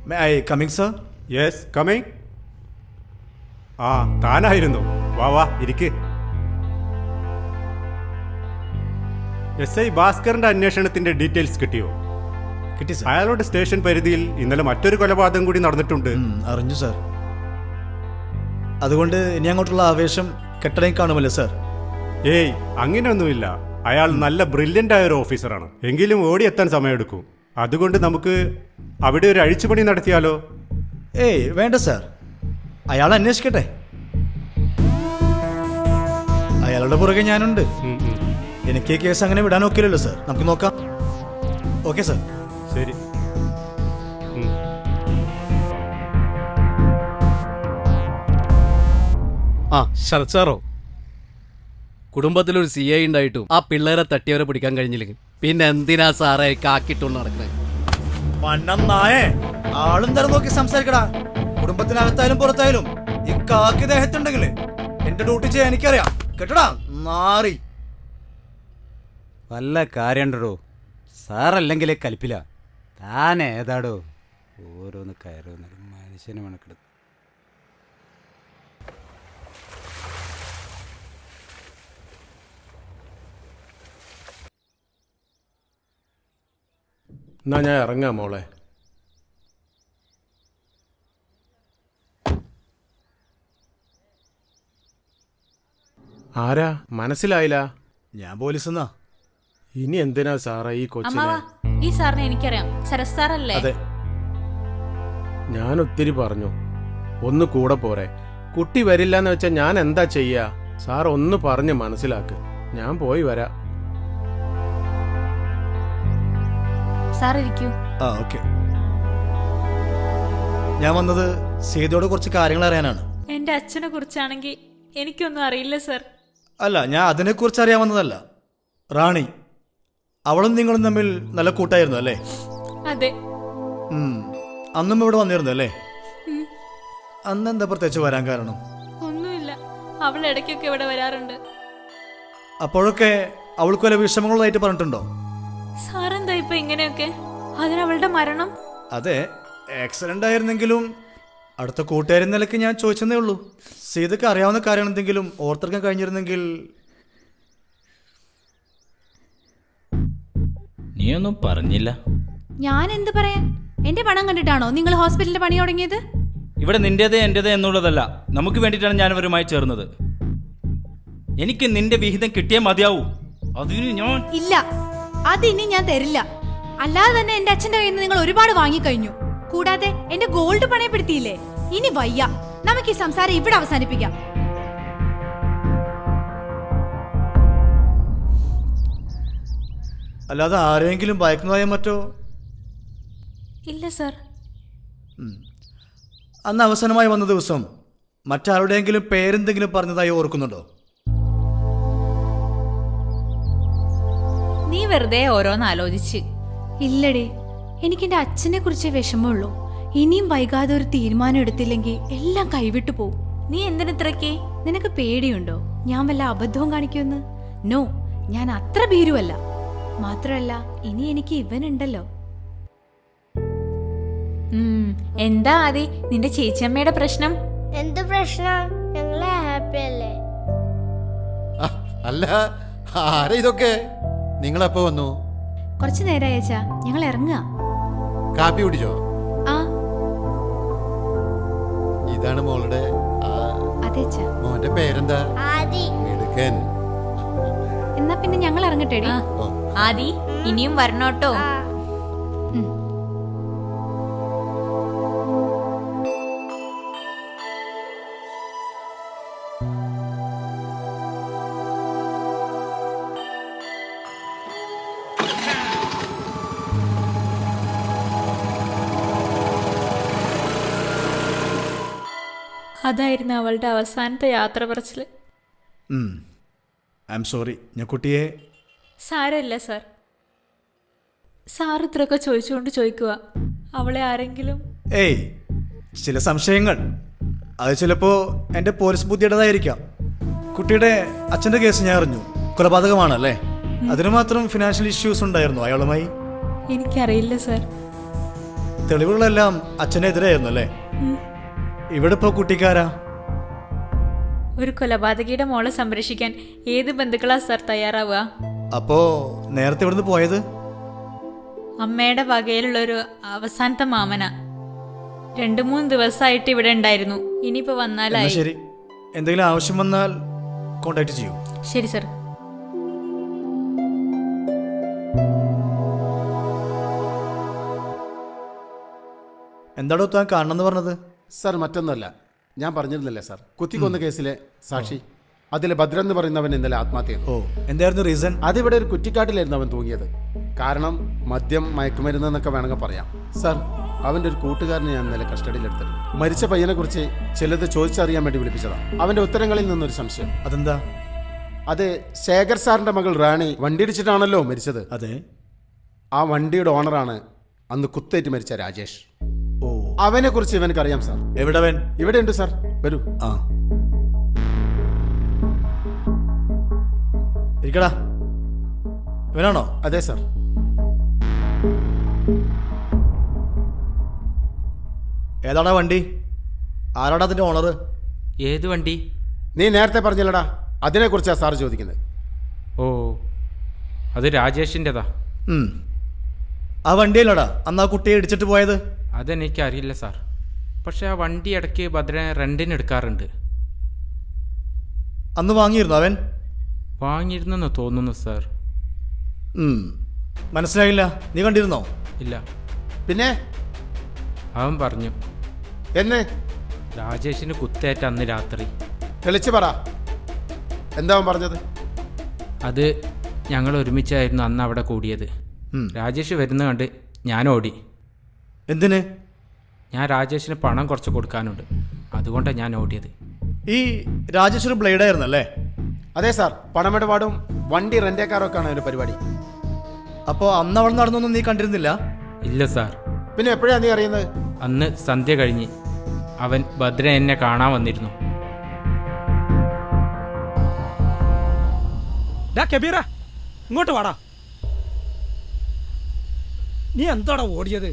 May I coming sir? Yes, coming. ആ, താനായിരുന്നു. വാ വാ, ഇരിക്ക്. SI ഭാസ്കറിന്റെ അന്വേഷണത്തിന്റെ ഡീറ്റെയിൽസ് കിട്ടിയോ? കിട്ടി സാർ. അയാളുടെ സ്റ്റേഷൻ പരിധിയിൽ ഇന്നലെ മറ്റൊരു കൊലപാതകം കൂടി നടന്നിട്ടുണ്ട്. അറിഞ്ഞു സാർ. അതുകൊണ്ട് ഇനി അങ്ങോട്ടുള്ള ആവേശം കെട്ടടങ്ങി കാണുമല്ലോ സാർ? ഏയ്, അങ്ങനെയൊന്നുമില്ല. അയാൾ നല്ല ബ്രില്യൻ്റ് ആയ ഒരു ഓഫീസറാണ്. എങ്കിലും ഓടിയെത്താൻ സമയമെടുക്കും. അതുകൊണ്ട് നമുക്ക് അവിടെ ഒരു അഴിച്ചുപണി നടത്തിയാലോ? ഏയ് വേണ്ട സാർ, അയാൾ അന്വേഷിക്കട്ടെ. അയാളുടെ പുറകെ ഞാനുണ്ട്. എനിക്ക് ഈ കേസ് അങ്ങനെ വിടാൻ ഒക്കില്ലല്ലോ സാർ. നമുക്ക് നോക്കാം. Okay sir. ശരി. ആ, ശരത് സാറോ? കുടുംബത്തിലൊരു CI ഉണ്ടായിട്ടും ആ പിള്ളേരെ തട്ടിയവരെ പിടിക്കാൻ കഴിഞ്ഞില്ലെങ്കിൽ പിന്നെ എന്തിനാ സാറേ കാക്കിട്ടോണ്ട് നടക്കണേ? പണ്ണായേ, ആളും തരം നോക്കി സംസാരിക്കടാ. കുടുംബത്തിനകത്തായാലും പുറത്തായാലും ഈ കാക്കി ദേഹത്തുണ്ടെങ്കിൽ എന്റെ ഡ്യൂട്ടി ചെയ്യാൻ എനിക്കറിയാം. കേട്ടടാ നാറി. വല്ല കാര്യണ്ടോ? സാറല്ലെങ്കിലേ കലിപ്പില്ല. താൻ ഏതാടോ? ഓരോന്ന് കയറുന്ന മനുഷ്യനെ മണക്കെടുത്ത്. എന്നാ ഞാൻ ഇറങ്ങാം മോളെ. ആരാ? മനസ്സിലായില്ല. ഞാൻ പോലീസെന്നാ. ഇനി എന്തിനാ സാറേ ഈ കൊച്ചിനെ? അമ്മാവാ, ഈ സാറിനെ എനിക്കറിയാം. ശരത് സാറല്ലേ? അതെ. ഞാൻ ഒത്തിരി പറഞ്ഞു, ഒന്ന് കൂടെ പോരെ. കുട്ടി വരില്ല എന്ന് വെച്ചാൽ ഞാൻ എന്താ ചെയ്യാ? സാർ ഒന്ന് പറഞ്ഞ് മനസ്സിലാക്ക്. ഞാൻ പോയി വരാം. സാർ ഇരിക്കൂ. ആ ഓക്കെ. ഞാൻ വന്നത് സീതയോട് കുറച്ച് കാര്യങ്ങൾ അറിയാനാണ്. എന്റെ അച്ഛനെ കുറിച്ചാണെങ്കിൽ എനിക്കൊന്നും അറിയില്ല സാർ. അല്ല, ഞാൻ അതിനെക്കുറിച്ച് അറിയാൻ വന്നതല്ല. റാണി, അവളും നിങ്ങളും തമ്മിൽ നല്ല കൂട്ടായിരുന്നു അല്ലേ? അതെ. അന്നും ഇവിടെ വന്നിരുന്നു അല്ലേ? അന്ന് എന്താ പ്രത്യേകിച്ച് വരാൻ കാരണം? ഒന്നുമില്ല, അവൾ ഇടയ്ക്കൊക്കെ ഇവിടെ വരാറുണ്ട്. അപ്പോഴൊക്കെ അവൾക്ക് വല്ല വിഷമങ്ങളായിട്ട് പറഞ്ഞിട്ടുണ്ടോ? സാറെന്താ ഇപ്പൊ ഇങ്ങനെയൊക്കെ? അതിനവളുടെ മരണം? അതെ, ആക്സിഡന്റ് ആയിരുന്നെങ്കിലും അടുത്ത കൂട്ടുകാരി നിലയ്ക്ക് ഞാൻ ചോദിച്ചെന്നേ ഉള്ളൂ. സീതയ്ക്ക് അറിയാവുന്ന കാര്യം എന്തെങ്കിലും ഓർത്തെടുക്കാൻ കഴിഞ്ഞിരുന്നെങ്കിൽ. നീയൊന്നും പറഞ്ഞില്ല. ഞാൻ എന്ത് പറയാൻ? എന്റെ പണം കണ്ടിട്ടാണോ നിങ്ങൾ ഹോസ്പിറ്റലിന്റെ പണി തുടങ്ങിയത്? ഇവിടെ നിന്റേത് എന്റേത് എന്നുള്ളതല്ല, നമുക്ക് വേണ്ടിയിട്ടാണ് ഞാൻ അവരുമായി ചേർന്നത്. എനിക്ക് നിന്റെ വിഹിതം കിട്ടിയേ മതിയാവൂ. അതിന് ഞാൻ ഇല്ല, അതിനി ഞാൻ തരില്ല. അല്ലാതെ തന്നെ എന്റെ അച്ഛന്റെ കയ്യിൽ നിന്ന് നിങ്ങൾ ഒരുപാട് വാങ്ങിക്കഴിഞ്ഞു. കൂടാതെ എന്റെ ഗോൾഡ് പണയപ്പെടുത്തിയില്ലേ? ഇനി വയ്യ, നമുക്ക് ഈ സംസാരം ഇവിടെ അവസാനിപ്പിക്കാം. അല്ലാതെ ആരെങ്കിലും ഭയക്കുന്നതായോ മറ്റോ? ഇല്ല സാർ. അന്ന് അവസാനമായി വന്ന ദിവസം മറ്റാരുടെയെങ്കിലും പേരെന്തെങ്കിലും പറഞ്ഞതായി ഓർക്കുന്നുണ്ടോ? നീ വെറുതെ ഓരോന്ന് ആലോചിച്ച്. ഇല്ലടേ, എനിക്കെന്റെ അച്ഛനെ കുറിച്ച് വിഷമമുള്ളൂ. ഇനിയും വൈകാതെ ഒരു തീരുമാനം എടുത്തില്ലെങ്കിൽ എല്ലാം കൈവിട്ടു പോവും. നീ എന്തിനിത്രക്കേ? നിനക്ക് പേടിയുണ്ടോ ഞാൻ വല്ല അബദ്ധവും കാണിക്കുമെന്ന്? നോ, ഞാൻ അത്ര ഭീരുവല്ല. മാത്രമല്ല, ഇനി എനിക്ക് ഇവനുണ്ടല്ലോ. എന്താ ആദി നിന്റെ ചേച്ചിയമ്മയുടെ പ്രശ്നം? എന്ത് പ്രശ്നം? ഞങ്ങളെ ഹാപ്പി അല്ലേ? അല്ല, ആരാ ഇതൊക്കെ? നിങ്ങളെപ്പോ വന്നു? കുറച്ചു നേരമായി അച്ഛാ, ഞങ്ങൾ ഇറങ്ങുക. കാപ്പി കുടിച്ചോ? ആ, ഇതാണ് മോളുടെ. അതെ അച്ഛാ. മോന്റെ പേരെന്താ? ആദി. മിടുക്കൻ. എന്നാ പിന്നെ ഞങ്ങൾ ഇറങ്ങട്ടെടി. ആദി, ഇനിയും വരണോട്ടോ. അതായിരുന്നു അവളുടെ അവസാനത്തെ യാത്ര പറച്ചിൽ. I am sorry. ഞാൻ കുട്ടിയെ സാരമില്ല സാർ. സാർ ഇത്രയൊക്കെ ചോദിച്ചുകൊണ്ട് ചോദിക്കുക, അവളെ ആരെങ്കിലും... ഏയ്, ചില സംശയങ്ങൾ. അത് ചിലപ്പോൾ എൻ്റെ പോലീസ് ബുദ്ധിയുടേതായിരിക്കാം. കുട്ടിയുടെ അച്ഛൻ്റെ കേസ് ഞാൻ അറിഞ്ഞു. കൊലപാതകമാണല്ലേ? അതിന് മാത്രം ഫിനാൻഷ്യൽ ഇഷ്യൂസ് ഉണ്ടായിരുന്നു അയാളുമായി? എനിക്കറിയില്ല സാർ. തെളിവുകളെല്ലാം അച്ഛനെതിരായിരുന്നു അല്ലേ? ഇവിടെ ഇപ്പോൾ കുട്ടിക്കാരാ? ഒരു കൊലപാതകിയുടെ മോളെ സംരക്ഷിക്കാൻ ഏത് ബന്ധുക്കളാ സാർ തയ്യാറാവുക? അപ്പോ നേരത്തെ ഇവിടുന്ന് പോയത് അമ്മയുടെ വകയിലുള്ളൊരു അവസാനത്തെ മാമന. 2-3 ദിവസമായിട്ട് ഇവിടെ ഉണ്ടായിരുന്നു. ഇനിയിപ്പോ വന്നാലായി. ശരി, എന്തെങ്കിലും ആവശ്യം വന്നാൽ കോണ്ടാക്ട് ചെയ്യൂ. ശരി സാർ. എന്താടോ താൻ കാണണമെന്ന് പറഞ്ഞത്? സാർ മറ്റൊന്നുമല്ല, ഞാൻ പറഞ്ഞിരുന്നില്ലേ സാർ, കുത്തിക്കൊന്ന കേസിലെ സാക്ഷി, അതിലെ ഭദ്രൻ എന്ന് പറയുന്നവൻ ഇന്നലെ ആത്മഹത്യ ചെയ്തു. എന്തായിരുന്നു റീസൺ? അതിവിടെ ഒരു കുറ്റിക്കാട്ടിലായിരുന്നു അവൻ തൂങ്ങിയത്. കാരണം മദ്യം, മയക്കുമരുന്ന് എന്നൊക്കെ വേണമെങ്കിൽ പറയാം. സാർ, അവൻ്റെ ഒരു കൂട്ടുകാരനെ ഞാൻ ഇന്നലെ കസ്റ്റഡിയിലെടുത്തിരുന്നു. മരിച്ച പയ്യനെ കുറിച്ച് ചിലത് ചോദിച്ചറിയാൻ വേണ്ടി വിളിപ്പിച്ചതാണ്. അവൻ്റെ ഉത്തരങ്ങളിൽ നിന്നൊരു സംശയം. അതെന്താ? അത് ശേഖർ സാറിന്റെ മകൾ റാണി വണ്ടി ഇടിച്ചിട്ടാണല്ലോ മരിച്ചത്. അതെ. ആ വണ്ടിയുടെ ഓണറാണ് അന്ന് കുത്തേറ്റ് മരിച്ച രാജേഷ്. അവനെ കുറിച്ച് ഇവനക്ക് അറിയാം സാർ. എവിടെ അവൻ? ഇവിടെ ഉണ്ട് സാർ, വരൂ. ഇരിക്കടാ. ഇവനാണോ? അതെ സാർ. ഏതാടാ വണ്ടി? ആരാടാ അതിന്റെ ഓണർ? ഏത് വണ്ടി? നീ നേരത്തെ പറഞ്ഞല്ലടാ, അതിനെ കുറിച്ചാണ് സാർ ചോദിക്കുന്നത്. ഓ, അത് രാജേഷിൻ്റെതാ. ആ വണ്ടിയല്ലടാ അന്ന് ആ കുട്ടിയെ ഇടിച്ചിട്ട് പോയത്? അതെനിക്കറിയില്ല സാർ. പക്ഷെ ആ വണ്ടി ഇടയ്ക്ക് ഭദ്രനെ റെന്റിന് എടുക്കാറുണ്ട്. അന്ന് വാങ്ങിയിരുന്നു അവൻ? വാങ്ങിയിരുന്നെന്ന് തോന്നുന്നു സാർ. മനസ്സിലായില്ല. നീ കണ്ടിരുന്നോ? ഇല്ല. പിന്നെ അവൻ പറഞ്ഞു. എന്നെ? രാജേഷിന് കുത്തേറ്റ അന്ന് രാത്രി. തെളിച്ച് പറ, എന്താ അവൻ പറഞ്ഞത്? അത് ഞങ്ങൾ ഒരുമിച്ചായിരുന്നു അന്ന് അവിടെ കൂടിയത്. രാജേഷ് വരുന്ന കണ്ട് ഞാൻ ഓടി. എന്തിന്? ഞാൻ രാജേഷിന് പണം കുറച്ച് കൊടുക്കാനുണ്ട്, അതുകൊണ്ടാണ് ഞാൻ ഓടിയത്. ഈ രാജേഷ് ഒരു ബ്ലേഡായിരുന്നല്ലേ? അതെ സാർ, പണമിടപാടും വണ്ടി റെന്റേക്കാരൊക്കെയാണ് ഒരു പരിപാടി. അപ്പോൾ അന്ന് അവൾ നടന്നൊന്നും നീ കണ്ടിരുന്നില്ല? ഇല്ല സാർ. പിന്നെ എപ്പോഴാണ് നീ അറിയുന്നത്? അന്ന് സന്ധ്യ കഴിഞ്ഞ് അവൻ ഭദ്ര എന്നെ കാണാൻ വന്നിരുന്നു. കബീറ, ഇങ്ങോട്ട് വാടാ. നീ എന്താടാ ഓടിയത്?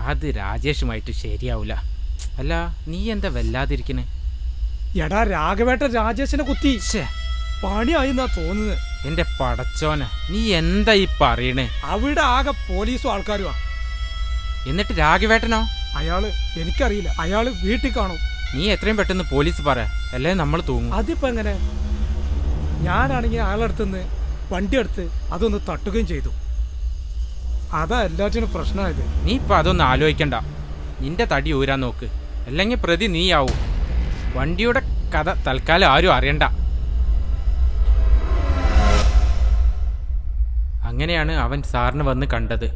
അത് രാജേഷുമായിട്ട് ശരിയാവില്ല. അല്ല, നീ എന്താ വല്ലാതിരിക്കണേ? എടാ, രാഘവേട്ട രാജേഷിനെ കുത്തി പണിയായി എന്നാ തോന്നുന്നത്. എന്റെ പടച്ചോന, നീ എന്താ ഈ പറയണേ? അവിടെ ആകെ പോലീസും ആൾക്കാരുമാ. എന്നിട്ട് രാഘവേട്ടനോ? അയാള് എനിക്കറിയില്ല, അയാള് വീട്ടിൽ കാണും. നീ എത്രയും പെട്ടെന്ന് പോലീസ് പറ, അല്ലേ നമ്മൾ തൂങ്ങും. അതിപ്പോ എങ്ങനെ? ഞാനാണെങ്കിൽ അയാളടുത്തുനിന്ന് വണ്ടി എടുത്ത് അതൊന്ന് തട്ടുകയും ചെയ്തു. അതാ എല്ലാറ്റിനും പ്രശ്നമായത്. നീ ഇപ്പൊ അതൊന്നും ആലോചിക്കണ്ട. നിന്റെ തടി ഊരാൻ നോക്ക്, അല്ലെങ്കിൽ പ്രതി നീയാവും. വണ്ടിയുടെ കഥ തൽക്കാലം ആരും അറിയണ്ട. അങ്ങനെയാണ് അവൻ സാറിന് വന്ന് കണ്ടത്.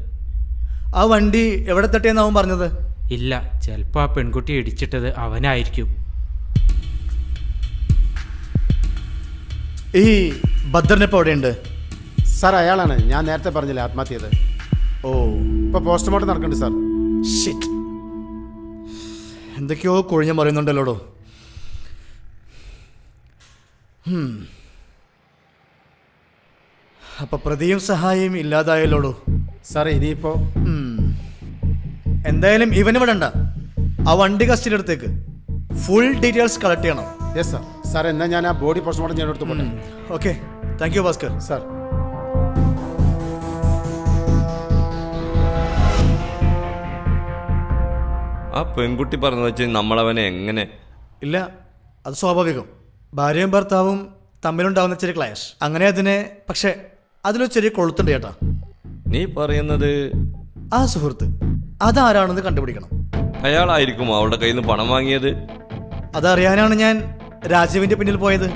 ആ വണ്ടി എവിടെ തട്ടിയെന്ന് അവൻ പറഞ്ഞത്? ഇല്ല, ചിലപ്പോൾ ആ പെൺകുട്ടി ഇടിച്ചിട്ടത് അവനായിരിക്കും. ഈ ഭദ്രനിപ്പോൾ എവിടെയുണ്ട്? സാർ, അയാളാണ് ഞാൻ നേരത്തെ പറഞ്ഞില്ലേ ആത്മഹത്യ ചെയ്തത്. ഓ, ഇപ്പൊ പോസ്റ്റ്മോർട്ടം നടക്കുന്നുണ്ട് സാർ. ഷിറ്റ്, എന്തൊക്കെയോ കുഴിഞ്ഞു പറയുന്നുണ്ടല്ലോടോ. അപ്പൊ പ്രതിയും സഹായിയും ഇല്ലാതായല്ലോടോ. സാർ, ഇനിയിപ്പോ എന്തായാലും ഇവന് വിടണ്ട. ആ വണ്ടി കസ്റ്റഡിയിലെടുത്തേക്ക് ഫുൾ ഡീറ്റെയിൽസ് കളക്ട് ചെയ്യണം. Yes sir. സാർ, എന്നാ ഞാൻ ആ ബോഡി പോസ്റ്റ്മോർട്ടം ചെയ്യാൻ എടുത്ത് പോട്ടെ? Okay, thank you Bhaskar. Sir, ആ പെൺകുട്ടി പറഞ്ഞു വെച്ച് നമ്മളവനെ എങ്ങനെ? ഇല്ല, അത് സ്വാഭാവികം. ഭാര്യയും ഭർത്താവും തമ്മിലുണ്ടാവുന്ന ചെറിയ ക്ലാഷ്, അങ്ങനെ അതിനെ. പക്ഷെ അതിലൊരു ചെറിയ കൊളുത്തുണ്ട് ചേട്ടാ. നീ പറയുന്നത് ആ സുഹൃത്ത് അതാരാണെന്ന് കണ്ടുപിടിക്കണം. അയാളായിരിക്കും അവളുടെ കയ്യിൽ നിന്ന് പണം വാങ്ങിയത്. അതറിയാനാണ് ഞാൻ രാജീവിന്റെ പിന്നിൽ പോയത്.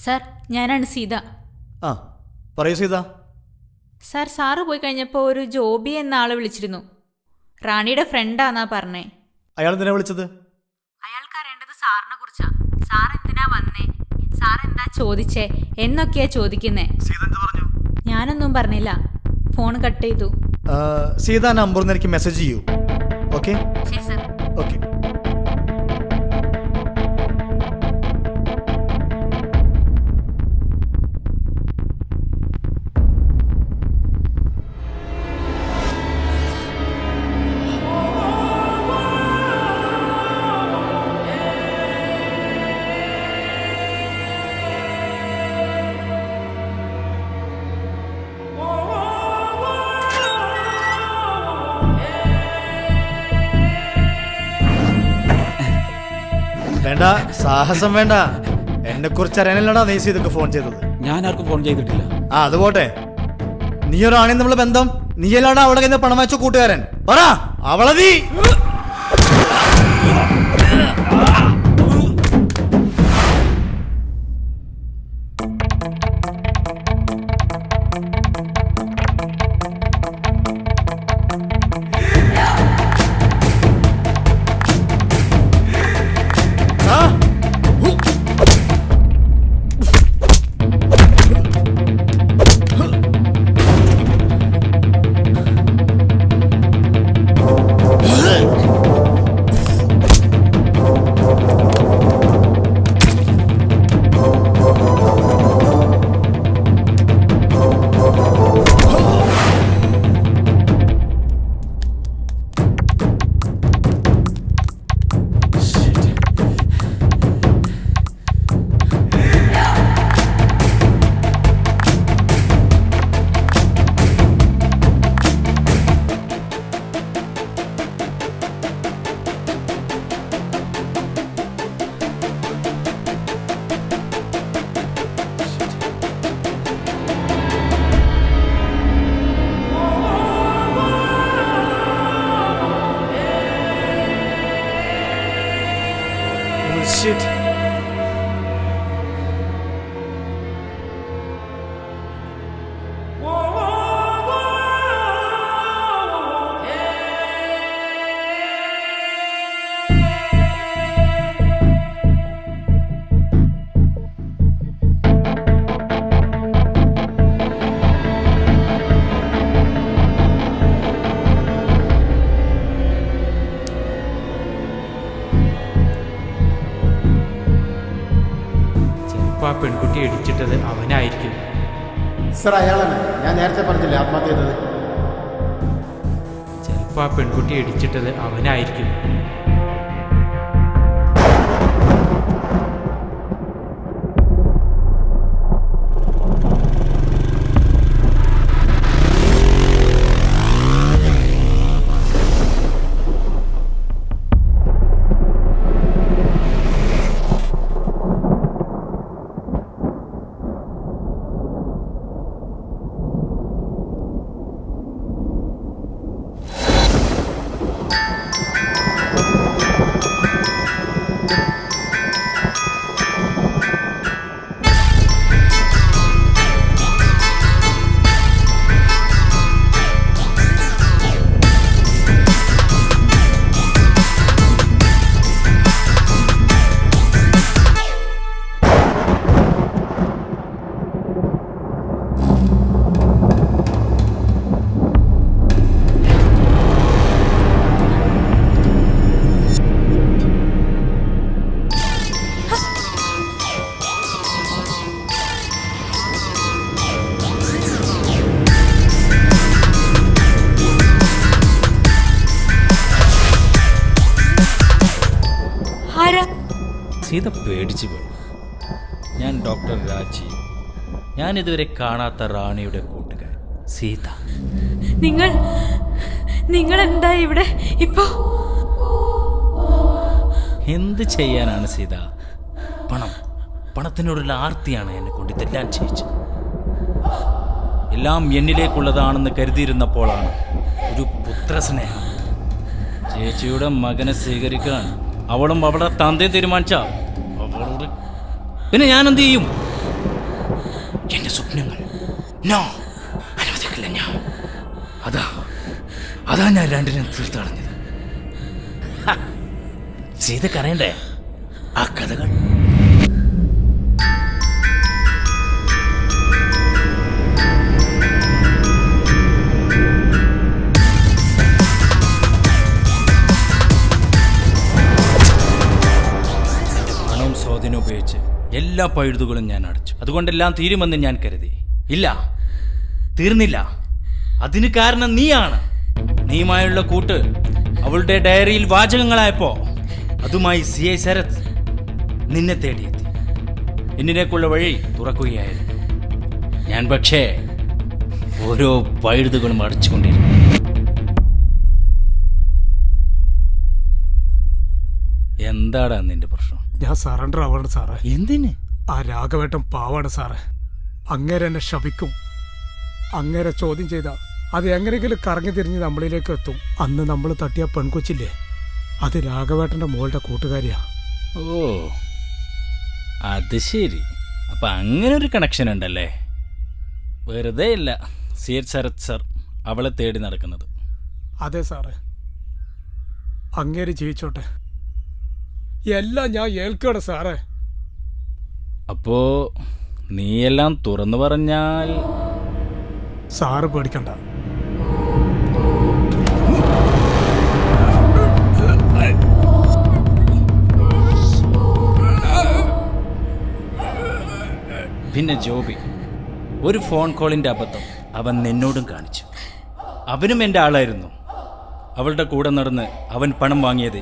സാർ, ഞാനാണ് സീത. ആ, പറയൂ സീത. സാറ് പോയി കഴിഞ്ഞപ്പോൾ ഒരു ജോബി എന്ന ആളെ വിളിച്ചിരുന്നു. റാണിയുടെ ഫ്രണ്ടാന്നാ പറഞ്ഞേ. അയാൾ എന്തിനാ വിളിച്ചത്? അയാൾക്ക് അറിയേണ്ടത് സാറിനെ കുറിച്ചാ. സാർ എന്തിനാ വന്നേ, സാർ എന്താ ചോദിച്ചേ എന്നൊക്കെയാ ചോദിക്കുന്നേ. ഞാനൊന്നും പറഞ്ഞില്ല, ഫോൺ കട്ട് ചെയ്തു. സീത നമ്പർ എനിക്ക് മെസ്സേജ് ചെയ്യൂ. ഓക്കെ ശരി സാർ. ഓക്കെ. വേണ്ട, സാഹസം വേണ്ട. എന്നെ കുറിച്ച് അറിയാനല്ലടാ നീ സീതക്ക് ഫോൺ ചെയ്തത്. ഞാൻ ആർക്കും ഫോൺ ചെയ്തിട്ടില്ല. അത് പോട്ടെ, നീ ഒരാണി നമ്മളെ ബന്ധം. നീ അല്ലാടാ അവളെ കയ്യിൽ പണം വെച്ച കൂട്ടുകാരൻ. പറ, അവളെ നീ shit. ആ പെൺകുട്ടി ഇടിച്ചിട്ടത് അവനായിരിക്കും. സർ, അയാളാണ്. ഞാൻ നേരത്തെ പറഞ്ഞില്ലേ ആത്മഹത്യ ചെയ്തത്. ചിലപ്പോൾ ആ പെൺകുട്ടി ഇടിച്ചിട്ടത് അവനായിരിക്കും. സീത പേടിച്ചു പോയി. ഞാൻ ഡോക്ടർ രാജീവ്. ഞാൻ ഇതുവരെ കാണാത്ത റാണിയുടെ കൂട്ടുകാരൻ സീത. നിങ്ങൾ എന്താ ഇവിടെ ഇപ്പോ? എന്ത് ചെയ്യാനാണ് സീത? പണത്തിനോടുള്ള ആർത്തിയാണ് എന്നെ കൊണ്ട് ഇതെല്ലാം ചെയ്യിച്ചത്. എല്ലാം എന്നിലേക്കുള്ളതാണെന്ന് കരുതിയിരുന്നപ്പോഴാണ് ഒരു പുത്രസ്നേഹം. ചേച്ചിയുടെ മകനെ സ്വീകരിക്കാൻ അവളും അവളുടെ തന്തയെ തീരുമാനിച്ച അവളോട് പിന്നെ ഞാൻ എന്ത് ചെയ്യും? എന്റെ സ്വപ്നങ്ങൾ അനുവദിക്കില്ല. കരഞ്ഞ അതാ ഞാൻ രണ്ടിനും തീർത്തളഞ്ഞത്. സീത കരയണ്ടേ ആ കഥകൾ? പണവും സ്വാധീനം ഉപയോഗിച്ച് എല്ലാ പഴുതുകളും ഞാൻ അടച്ചു. അതുകൊണ്ടെല്ലാം തീരുമെന്ന് ഞാൻ കരുതി. ഇല്ല, തീർന്നില്ല. അതിന് കാരണം നീയാണ്. നീയുമായുള്ള കൂട്ട് അവളുടെ ഡയറിയിൽ വാചകങ്ങളായപ്പോ അതുമായി CI ശരത് നിന്നെ തേടിയെത്തി. എന്നിലേക്കുള്ള വഴി തുറക്കുകയായിരുന്നു. ഞാൻ പക്ഷേ ഓരോ പഴുതുകളും അടച്ചുകൊണ്ടിരുന്നു. എന്താടാ നിന്റെ പ്രശ്നം? ഞാൻ സറണ്ടർ ആവാണ് സാറേ. എന്തിന്? ആ രാഘവേട്ടൻ പാവാണ് സാറേ. അങ്ങേരെ എന്നെ ശപിക്കും. അങ്ങേരെ ചോദ്യം ചെയ്ത അത് എങ്ങനെയെങ്കിലും കറങ്ങി തിരിഞ്ഞ് നമ്മളിലേക്ക് എത്തും. അന്ന് നമ്മൾ തട്ടിയ പെൺകൊച്ചില്ലേ, അത് രാഘവേട്ടന്റെ മോളുടെ കൂട്ടുകാരിയാ. ഓ, അത് ശരി. അപ്പൊ അങ്ങനെ ഒരു കണക്ഷൻ ഉണ്ടല്ലേ? വെറുതെ ഇല്ല CI ശരത് സർ അവളെ തേടി നടക്കുന്നത്. അതെ സാറേ, അങ്ങേര് ജീവിച്ചോട്ടെ, എല്ലാം ഞാൻ ഏൽക്കണം സാറേ. അപ്പോ നീയെല്ലാം തുറന്നു പറഞ്ഞാൽ സാറ് പേടിക്കണ്ട. പിന്നെ ജോബി, ഒരു ഫോൺ കോളിന്റെ അബദ്ധം അവൻ നിന്നോടും കാണിച്ചു. അവനും എൻ്റെ ആളായിരുന്നു. അവളുടെ കൂടെ നടന്ന് അവൻ പണം വാങ്ങിയത്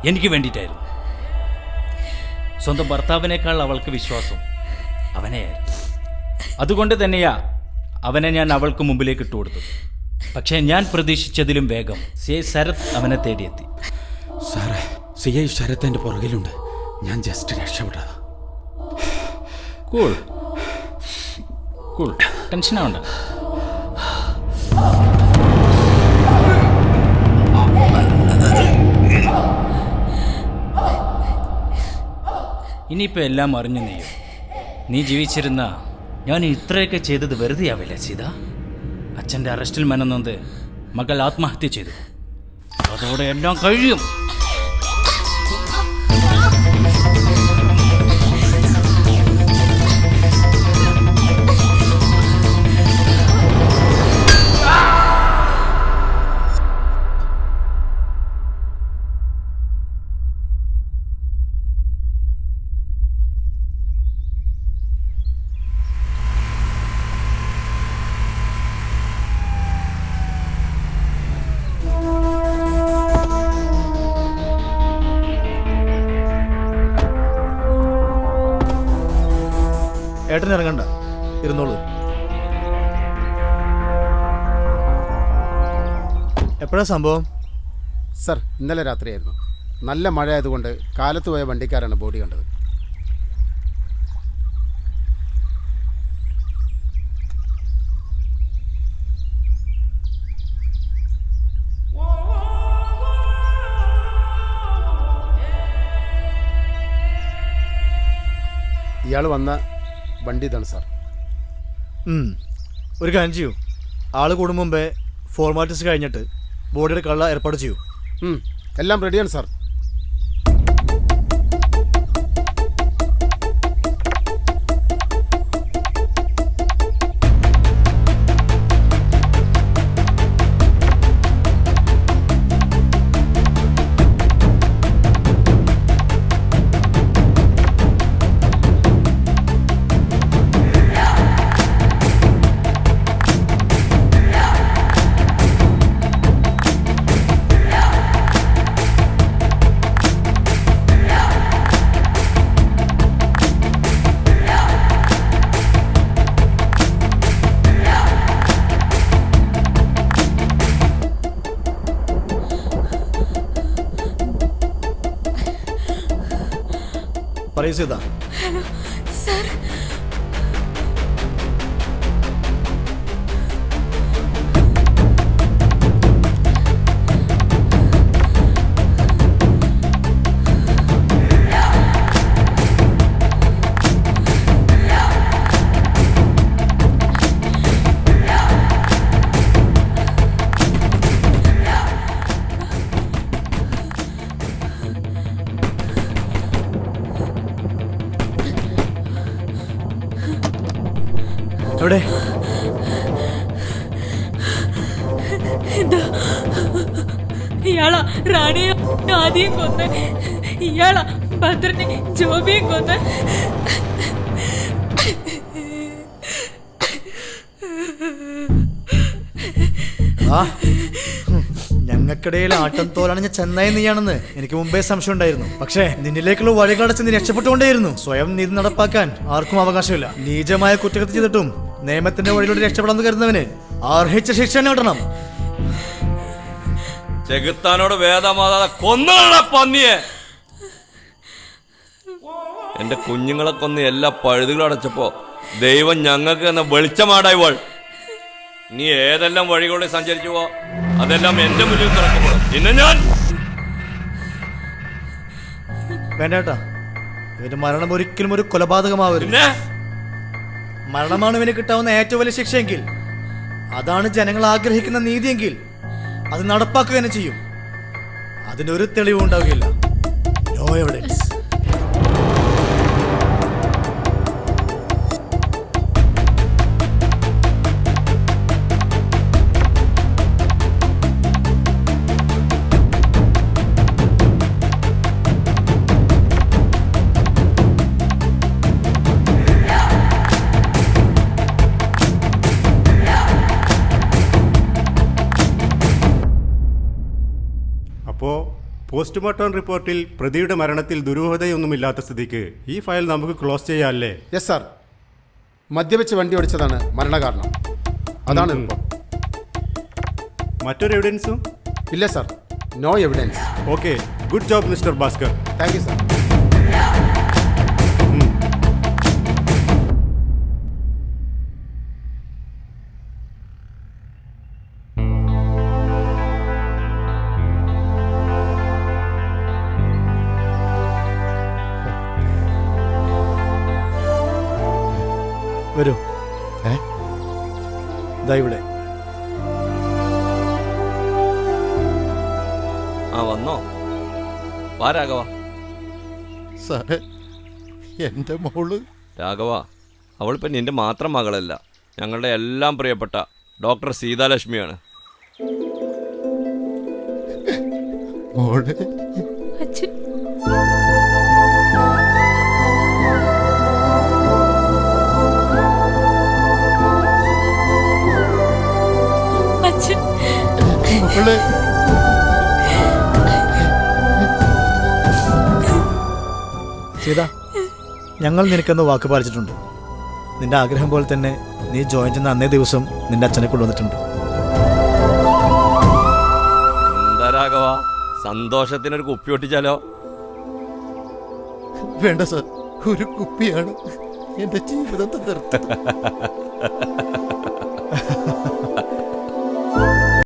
എനിക്ക് വേണ്ടിയിട്ടായിരുന്നു. സ്വന്തം ഭർത്താവിനേക്കാൾ അവൾക്ക് വിശ്വാസം അവനെയായിരുന്നു. അതുകൊണ്ട് തന്നെയാ അവനെ ഞാൻ അവൾക്ക് മുമ്പിലേക്ക് ഇട്ടുകൊടുത്തത്. പക്ഷേ ഞാൻ പ്രതീക്ഷിച്ചതിലും വേഗം CI ശരത് അവനെ തേടിയെത്തി. സാറേ, CI ശരത്ത് എൻ്റെ പുറകിലുണ്ട്. ഞാൻ ജസ്റ്റ് രക്ഷപ്പെട്ടതാ. കൂൾ കൂൾ, ടെൻഷനാവണ്ട. ഇനിയിപ്പോൾ എല്ലാം അറിഞ്ഞു നീയോ? നീ ജീവിച്ചിരുന്ന ഞാൻ ഇത്രയൊക്കെ ചെയ്തത് വെറുതെ ആവില്ല സീത. അച്ഛൻ്റെ അറസ്റ്റിൽ മനന്നൊന്ന് മകൾ ആത്മഹത്യ ചെയ്തു. അതോടെ എല്ലാം കഴിയും. ഏട്ടൻ ഇറങ്ങണ്ട, ഇരുന്നോളൂ. എപ്പോഴാ സംഭവം? സർ, ഇന്നലെ രാത്രിയായിരുന്നു. നല്ല മഴ ആയതുകൊണ്ട് കാലത്ത് പോയ വണ്ടിക്കാരാണ് ബോഡി കണ്ടത്. ഇയാൾ വന്ന വണ്ടി ഇതാണ് സാർ. ഒരു കാര്യം ചെയ്യൂ, ആള് കൂടും മുമ്പേ ഫോർമാലിറ്റീസ് കഴിഞ്ഞിട്ട് ബോഡിയുടെ കള്ള ഏർപ്പാട് ചെയ്യൂ. എല്ലാം റെഡിയാണ് സാർ. പറയൂ സീത. Hello sir. എവിടെ? ഇയാളാ റാണിയെ ആദ്യം കൊന്ന്, ഇയാളാ ഭദ്രനെ ജോബിയെ കൊന്ന്. ഞങ്ങൾക്കിടയിൽ ആട്ടം തോലണിഞ്ഞ ചെന്നായി നീയാണെന്ന് എനിക്ക് മുമ്പേ സംശയം ഉണ്ടായിരുന്നു. പക്ഷേ നിന്നിലേക്കുള്ള വഴികളടച്ച് നീ രക്ഷപ്പെട്ടുകൊണ്ടേയിരുന്നു. സ്വയം നീതി നടപ്പാക്കാൻ ആർക്കും അവകാശമില്ല. നീചമായ കുറ്റകൃത്യം ചെയ്തിട്ടും നിയമത്തിന്റെ വഴിയിലൂടെ രക്ഷപ്പെടാമെന്ന് കരുതുന്നവന് അർഹിച്ച ശിക്ഷ തന്നെ കിട്ടണം. ചെകുത്താനോട് വേദമാതാതെ കൊന്നള പന്നിയെ. എന്റെ കുഞ്ഞുങ്ങളെ കൊന്ന് എല്ലാ പഴുതുകളും അടച്ചപ്പോ ദൈവം ഞങ്ങൾക്ക് എന്ന വെളിച്ചമാടായിവൾ. നീ ഏതെല്ലാം വഴികളിലൂടെ സഞ്ചരിച്ചു പോ, അതെല്ലാം എന്റെ മുന്നിൽ തുറക്കപ്പെടും. പിന്നെ ഞാൻ വേണ്ടേട്ടാ, ഇവന്റെ മരണം ഒരിക്കലും ഒരു കൊലപാതകമാവരുത്. മരണമാണ് ഇവന് കിട്ടാവുന്ന ഏറ്റവും വലിയ ശിക്ഷയെങ്കിൽ, അതാണ് ജനങ്ങൾ ആഗ്രഹിക്കുന്ന നീതിയെങ്കിൽ അത് നടപ്പാക്കുക തന്നെ ചെയ്യും. അതിനൊരു തെളിവും ഉണ്ടാവുകയില്ല. No evidence. അപ്പോൾ പോസ്റ്റ്മോർട്ടം റിപ്പോർട്ടിൽ പ്രതിയുടെ മരണത്തിൽ ദുരൂഹതയൊന്നുമില്ലാത്ത സ്ഥിതിക്ക് ഈ ഫയൽ നമുക്ക് ക്ലോസ് ചെയ്യാമല്ലേ? Yes sir. മദ്യപിച്ച് വണ്ടി ഓടിച്ചതാണ് മരണകാരണം. അതാണ് റിപ്പോർട്ട്. മറ്റൊരു എവിഡൻസും ഇല്ല sir. No evidence. Okay, good job mister Bhaskar. Thank you sir. വരൂ. ദാ ഇവിടെ. ആ വന്നോ? വാ രാഘവ. സാറേ, എൻ്റെ മോള്. രാഘവ, അവളിപ്പം നിന്റെ മാത്രം മകളല്ല, ഞങ്ങളുടെ എല്ലാം പ്രിയപ്പെട്ട ഡോക്ടർ സീതാലക്ഷ്മിയാണ്. മോള് അച്ഛൻ മോള് സീത, ഞങ്ങൾ നിനക്കെന്ന് വാക്ക് പാലിച്ചിട്ടുണ്ട്. നിന്റെ ആഗ്രഹം പോലെ തന്നെ നീ ജോയിൻ ചെയ്യുന്ന അന്നേ ദിവസം നിന്റെ അച്ഛനെ കൊണ്ടുവന്നിട്ടുണ്ട്. എന്താ രാഘവ, സന്തോഷത്തിനൊരു കുപ്പി ഒട്ടിച്ചാലോ? വേണ്ട സാർ, ഒരു കുപ്പിയാണ് എൻ്റെ ജീവിതത്തെ നിർത്തി.